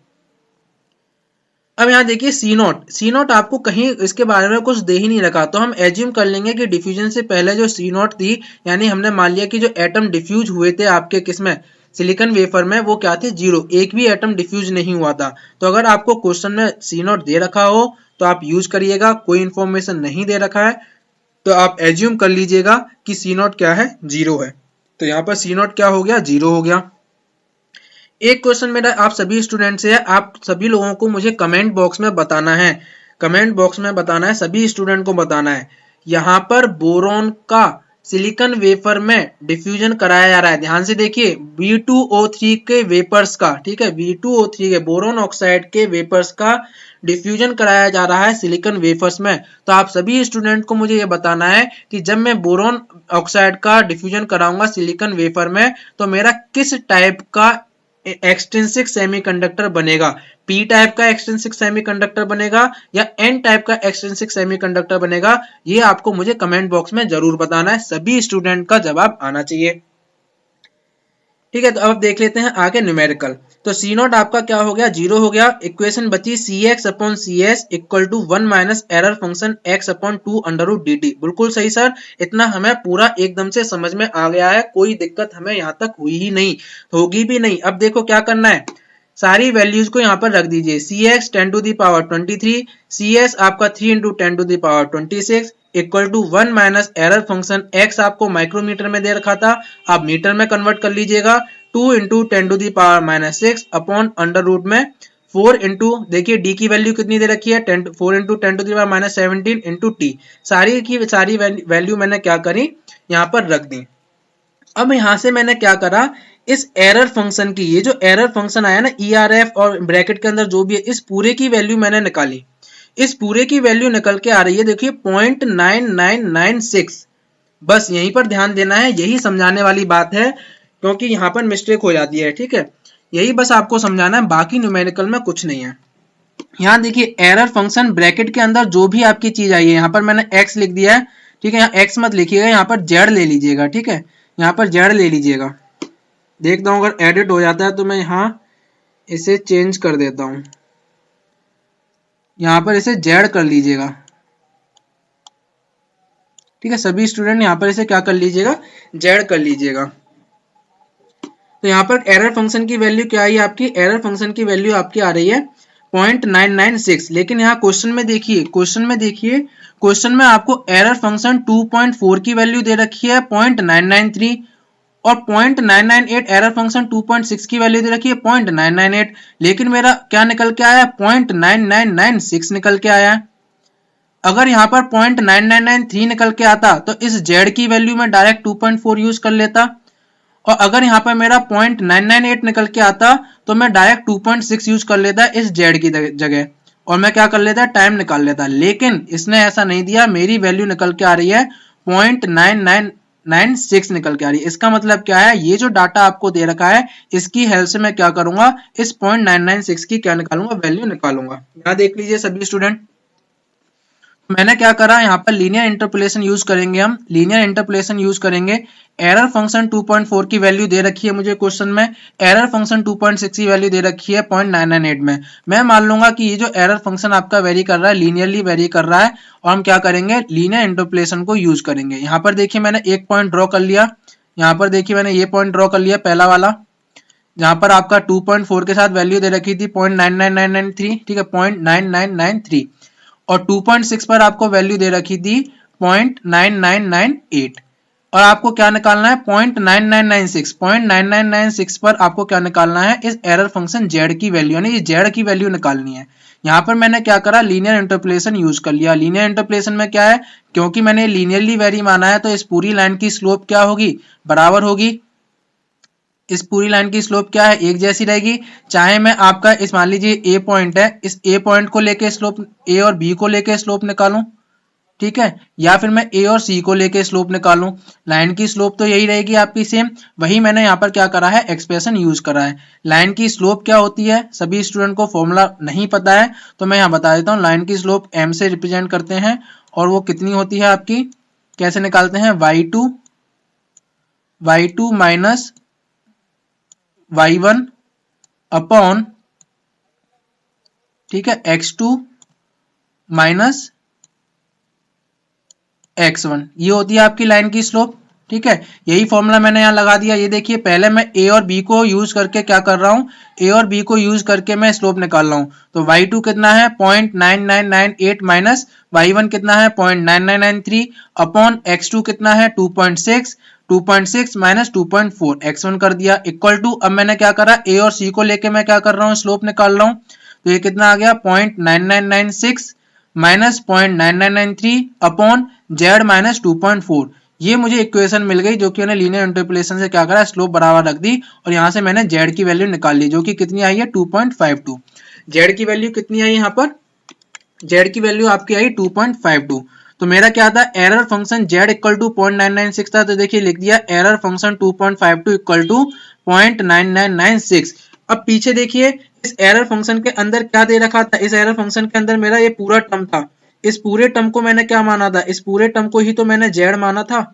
अब यहाँ देखिए C0 आपको कहीं इसके बारे में कुछ दे ही नहीं रखा, तो हम एज्यूम कर लेंगे कि डिफ्यूजन से पहले जो C0 थी, यानी हमने मान लिया कि जो एटम डिफ्यूज हुए थे आपके किसमें, सिलिकॉन वेफर में, वो क्या थे, 0, एक भी एटम डिफ्यूज नहीं हुआ था। तो अगर आपको क्वेश्चन में C0 दे रखा हो तो आप यूज करिएगा, कोई इंफॉर्मेशन नहीं दे रखा है तो आप एज्यूम कर लीजिएगा कि C0 क्या है, 0 है। तो यहाँ पर सी नॉट क्या हो गया, 0 हो गया। एक क्वेश्चन मेरा आप सभी स्टूडेंट से है, आप सभी लोगों को मुझे कमेंट बॉक्स में बताना है, कमेंट बॉक्स में बताना है, सभी स्टूडेंट को बताना है, यहाँ पर बोरॉन का सिलिकॉन वेफर में डिफ्यूजन कराया जा रहा है। ध्यान से देखिए, B2O3 के वेपर्स का, ठीक है, B2O3 के बोरॉन ऑक्साइड के वेपर्स का डिफ्यूजन कराया जा रहा है सिलिकॉन वेफर्स में। तो आप सभी स्टूडेंट को मुझे ये बताना है कि जब मैं बोरॉन ऑक्साइड का डिफ्यूजन कराऊंगा सिलिकॉन वेफर में तो मेरा किस टाइप का एक्सट्रिंसिक सेमीकंडक्टर बनेगा, पी टाइप का एक्सट्रिंसिक सेमीकंडक्टर बनेगा या एन टाइप का एक्सट्रिंसिक सेमीकंडक्टर बनेगा। ये आपको मुझे कमेंट बॉक्स में जरूर बताना है, सभी स्टूडेंट का जवाब आना चाहिए। ठीक है, तो अब देख लेते हैं आगे न्यूमेरिकल। तो सी नॉट आपका क्या हो गया, 0 हो गया। इक्वेशन बची C x upon C s equal to 1 minus error function x upon 2 under root D t. बिल्कुल सही सर, इतना हमें पूरा एकदम से समझ में आ गया है, कोई दिक्कत हमें यहाँ तक हुई ही नहीं, होगी भी नहीं। अब देखो क्या करना है, सारी वैल्यूज को यहाँ पर रख दीजिए। C x 10 to the power 23, C s आपका 3 into 10 to the power 26 equal to 1 minus error function x आपको माइक्रोमीटर में दे रखा था, आप मीटर में कन्वर्ट कर लीजिएगा, 2 into 10 to the power minus 6 upon under root में 4 इंटू, देखिए डी की वैल्यू कितनी दे रखी है, 4 into 10 to the power minus 17 into T. सारी की सारी वैल्यू मैंने क्या करी, यहाँ पर रख दी। अब यहां से मैंने क्या करा, इस एरर फंक्शन की, ये जो एरर फंक्शन आया ना ERF और ब्रैकेट के अंदर जो भी है, इस पूरे की वैल्यू मैंने निकाली। इस पूरे की वैल्यू निकल के आ रही है, देखिए 0.9996। बस यहीं पर ध्यान देना है, यही समझाने वाली बात है, क्योंकि यहाँ पर मिस्टेक हो जाती है। ठीक है, यही बस आपको समझाना है, बाकी न्यूमेरिकल में कुछ नहीं है। यहाँ देखिए एरर फंक्शन ब्रैकेट के अंदर जो भी आपकी चीज आई है, यहाँ पर मैंने x लिख दिया है, ठीक है, यहाँ x मत लिखिएगा, यहाँ पर z ले लीजिएगा। ठीक है, यहाँ पर z ले लीजिएगा। देखता हूँ अगर एडिट हो जाता है तो मैं यहाँ इसे चेंज कर देता हूँ, यहाँ पर इसे z कर लीजिएगा। ठीक है, सभी स्टूडेंट यहाँ पर इसे क्या कर लीजिएगा, z कर लीजिएगा। तो यहाँ पर एरर फंक्शन की वैल्यू क्या आई आपकी, एरर फंक्शन की वैल्यू आपकी आ रही है 0.996। लेकिन यहाँ क्वेश्चन में देखिए, क्वेश्चन में आपको एरर फंक्शन 2.4 की वैल्यू दे रखी है 0.993 और 0.998 एरर फंक्शन 2.6 की वैल्यू दे रखी है 0.998। लेकिन मेरा क्या निकल के आया, 0.9996 निकल के आया। अगर यहाँ पर 0.9993 निकल के आता तो इस z की वैल्यू में डायरेक्ट 2.4 यूज कर लेता, और अगर यहाँ पर मेरा 0.998 निकल के आता तो मैं डायरेक्ट 2.6 यूज कर लेता इस z की जगह, और मैं क्या कर लेता, टाइम निकाल लेता। लेकिन इसने ऐसा नहीं दिया, मेरी वैल्यू निकल के आ रही है 0.9996 निकल के आ रही है। इसका मतलब क्या है, ये जो डाटा आपको दे रखा है इसकी हेल्प से मैं क्या करूंगा, इस 0.996 की क्या निकालूंगा, वैल्यू निकालूंगा। यहाँ देख लीजिए सभी स्टूडेंट, मैंने क्या करा, यहाँ पर लीनियर इंटरपोलेशन यूज करेंगे, हम लीनियर इंटरपोलेशन यूज करेंगे। एरर फंक्शन 2.4 की वैल्यू दे रखी है मुझे क्वेश्चन में, एरर फंक्शन 2.6 की वैल्यू दे रखी है 0.998 में। मैं मान लूंगा कि ये जो एरर फंक्शन आपका वेरी कर रहा है, लीनियरली वेरी कर रहा है, और हम क्या करेंगे, लीनियर इंटरपोलेशन को यूज करेंगे। यहाँ पर देखिए मैंने एक पॉइंट ड्रॉ कर लिया, यहाँ पर देखिए मैंने ये पॉइंट ड्रॉ कर लिया पहला वाला, जहां पर आपका 2.4 के साथ वैल्यू दे रखी थी 0.99993, ठीक है, 0.9993, और 2.6 पर आपको वैल्यू दे रखी थी 0.9998, और आपको क्या निकालना है, 0.9996। 0.9996 पर आपको क्या निकालना है, इस एरर फंक्शन z की वैल्यू, यानी ये z की वैल्यू निकालनी है। यहाँ पर मैंने क्या करा, लीनियर इंटरपोलेशन यूज कर लिया। लीनियर इंटरपोलेशन में क्या है, क्योंकि मैंने लीनियरली वेरी माना है तो इस पूरी लाइन की स्लोप क्या होगी, बराबर होगी। इस पूरी लाइन की स्लोप क्या है, एक जैसी रहेगी। चाहे मैं आपका इस, मान लीजिए ए पॉइंट है, इस ए पॉइंट को लेके स्लोप, ए और बी को लेके स्लोप निकालूं, ठीक है, या फिर मैं ए और सी को लेके स्लोप निकालूं, लाइन की स्लोप तो यही रहेगी आपकी सेम। वही मैंने यहाँ पर क्या करा है, एक्सप्रेशन यूज करा है। लाइन की स्लोप क्या होती है, सभी स्टूडेंट को फॉर्मूला नहीं पता है तो मैं यहाँ बता देता हूँ। लाइन की स्लोप m से रिप्रेजेंट करते हैं, और वो कितनी होती है आपकी, कैसे निकालते हैं, y2 माइनस y1 अपॉन, ठीक है, x2 माइनस x1, ये होती है आपकी लाइन की स्लोप। ठीक है, यही फॉर्मूला मैंने यहाँ लगा दिया। ये देखिए पहले मैं a और b को यूज करके क्या कर रहा हूँ, a और b को यूज करके मैं स्लोप निकाल रहा हूँ। तो y2 कितना है, 0.9998 माइनस y1 कितना है 0.9993 अपॉन x2 कितना है 2.6 2.6 माइनस 2.4 x1 कर दिया इक्वल टू, अब मैंने क्या करा a और c को लेके मैं क्या कर रहा हूँ स्लोप निकाल रहा हूँ, तो ये कितना आ गया 0.9996 माइनस 0.9993 अपॉन z माइनस 2.4। ये मुझे इक्वेशन मिल गई जो कि मैंने लीनियर इंटरपोलेशन से क्या करा स्लोप बराबर रख दी और यहाँ से मैंने z की वैल्यू निकाल ली जो कि कितनी आई है 2.52। z की वैल्यू कितनी आई यहाँ पर, z की वैल्यू आपकी आई 2.52। तो मेरा क्या था error function z equal to 0.996 था, तो देखिए लिख दिया एरर फंक्शन 2.52 इक्वल टू 0.9996। अब पीछे देखिए इस एरर फंक्शन के अंदर क्या दे रखा था, इस एरर फंक्शन के अंदर मेरा ये पूरा टर्म था, इस पूरे टर्म को मैंने क्या माना था, इस पूरे टर्म को ही तो मैंने z माना था,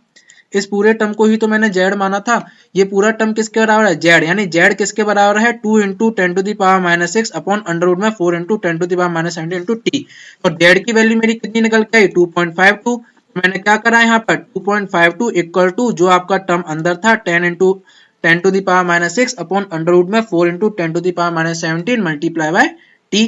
इस पूरे टर्म को ही तो मैंने z माना था। ये पूरा टर्म किसके बराबर है z, यानी z किसके बराबर है 2 into 10 to the power minus 6 upon under root में 4 into 10 to the power minus 70 into T. और z की वैल्यू मेरी कितनी निकल के आई 2.52। मैंने क्या करा यहाँ पर 2.52 इक्वल टू जो आपका टर्म अंदर था 10 into 10 to the power minus 6 upon under root में 4 into 10 to the power minus 17 multiply by T.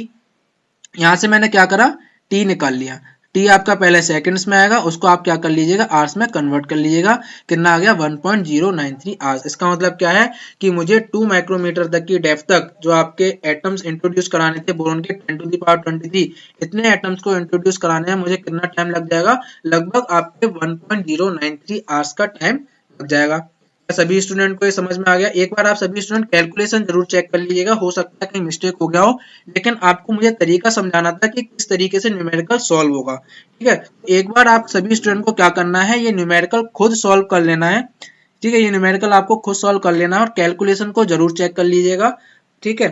यहाँ से मैंने क्या करा t निकाल लिया, t आपका पहले सेकंड्स में आएगा उसको आप क्या कर लीजिएगा आवर्स में कन्वर्ट कर लीजिएगा, कितना आ गया 1.093 आवर्स। इसका मतलब क्या है कि मुझे 2 माइक्रोमीटर तक की डेप्थ तक जो आपके एटम्स इंट्रोड्यूस कराने थे बोरॉन के 10 टू द पावर 23 इतने एटम्स को इंट्रोड्यूस कराने में मुझे कितना टाइम लग जाएगा, लगभग आपके 1.093 आवर्स का टाइम लग जाएगा। सभी स्टूडेंट को ये समझ में आ गया। एक बार आप सभी स्टूडेंट कैलकुलेशन जरूर चेक कर लीजिएगा, हो सकता है कहीं मिस्टेक हो गया हो, लेकिन आपको मुझे तरीका समझाना था कि किस तरीके से न्यूमेरिकल सॉल्व होगा। ठीक है, एक बार आप सभी स्टूडेंट को क्या करना है, ये न्यूमेरिकल खुद सॉल्व कर लेना है। ठीक है, ये न्यूमेरिकल आपको खुद सॉल्व कर लेना है और कैलकुलेशन को जरूर चेक कर लीजिएगा। ठीक है,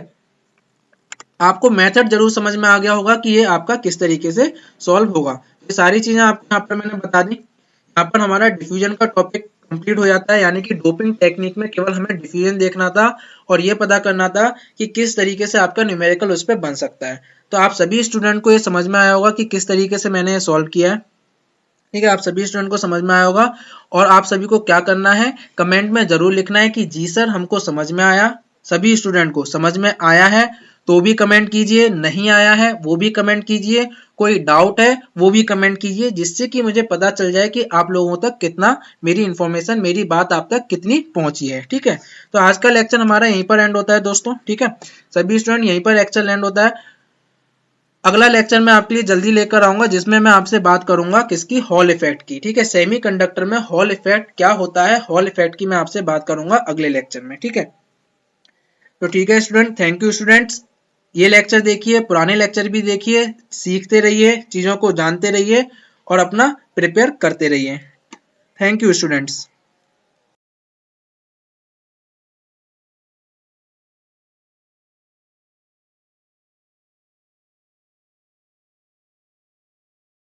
आपको मेथड जरूर समझ में आ गया होगा कि ये आपका किस तरीके से सॉल्व होगा। ये सारी चीजें आपको यहाँ पर मैंने बता दी। यहाँ पर हमारा डिफ्यूजन का टॉपिक कंप्लीट हो जाता है, यानी कि डोपिंग टेक्निक में केवल हमें डिफ्यूजन देखना था और ये पता करना था कि किस तरीके से आपका न्यूमेरिकल उस पर बन सकता है। तो आप सभी स्टूडेंट को ये समझ में आया होगा कि किस तरीके से मैंने ये सॉल्व किया है। ठीक है, आप सभी स्टूडेंट को समझ में आया होगा और आप सभी को क्या करना है, कमेंट में जरूर लिखना है कि जी सर हमको समझ में आया। सभी स्टूडेंट को समझ में आया है तो भी कमेंट कीजिए, नहीं आया है वो भी कमेंट कीजिए, कोई डाउट है वो भी कमेंट कीजिए, जिससे कि मुझे पता चल जाए कि आप लोगों तक कितना मेरी इन्फॉर्मेशन, मेरी बात आप तक कितनी पहुंची है। ठीक है, तो आज का लेक्चर हमारा यहीं पर एंड होता है दोस्तों। ठीक है, सभी स्टूडेंट यहीं पर लेक्चर एंड होता है। अगला लेक्चर मैं आपके लिए जल्दी लेकर आऊंगा जिसमें मैं आपसे बात करूंगा किसकी, हॉल इफेक्ट की। ठीक है, सेमीकंडक्टर में हॉल इफेक्ट क्या होता है, हॉल इफेक्ट की मैं आपसे बात करूंगा अगले लेक्चर में। ठीक है, तो ठीक है स्टूडेंट, थैंक यू स्टूडेंट्स। ये लेक्चर देखिए, पुराने लेक्चर भी देखिए, सीखते रहिए, चीजों को जानते रहिए और अपना प्रिपेयर करते रहिए। Thank you students.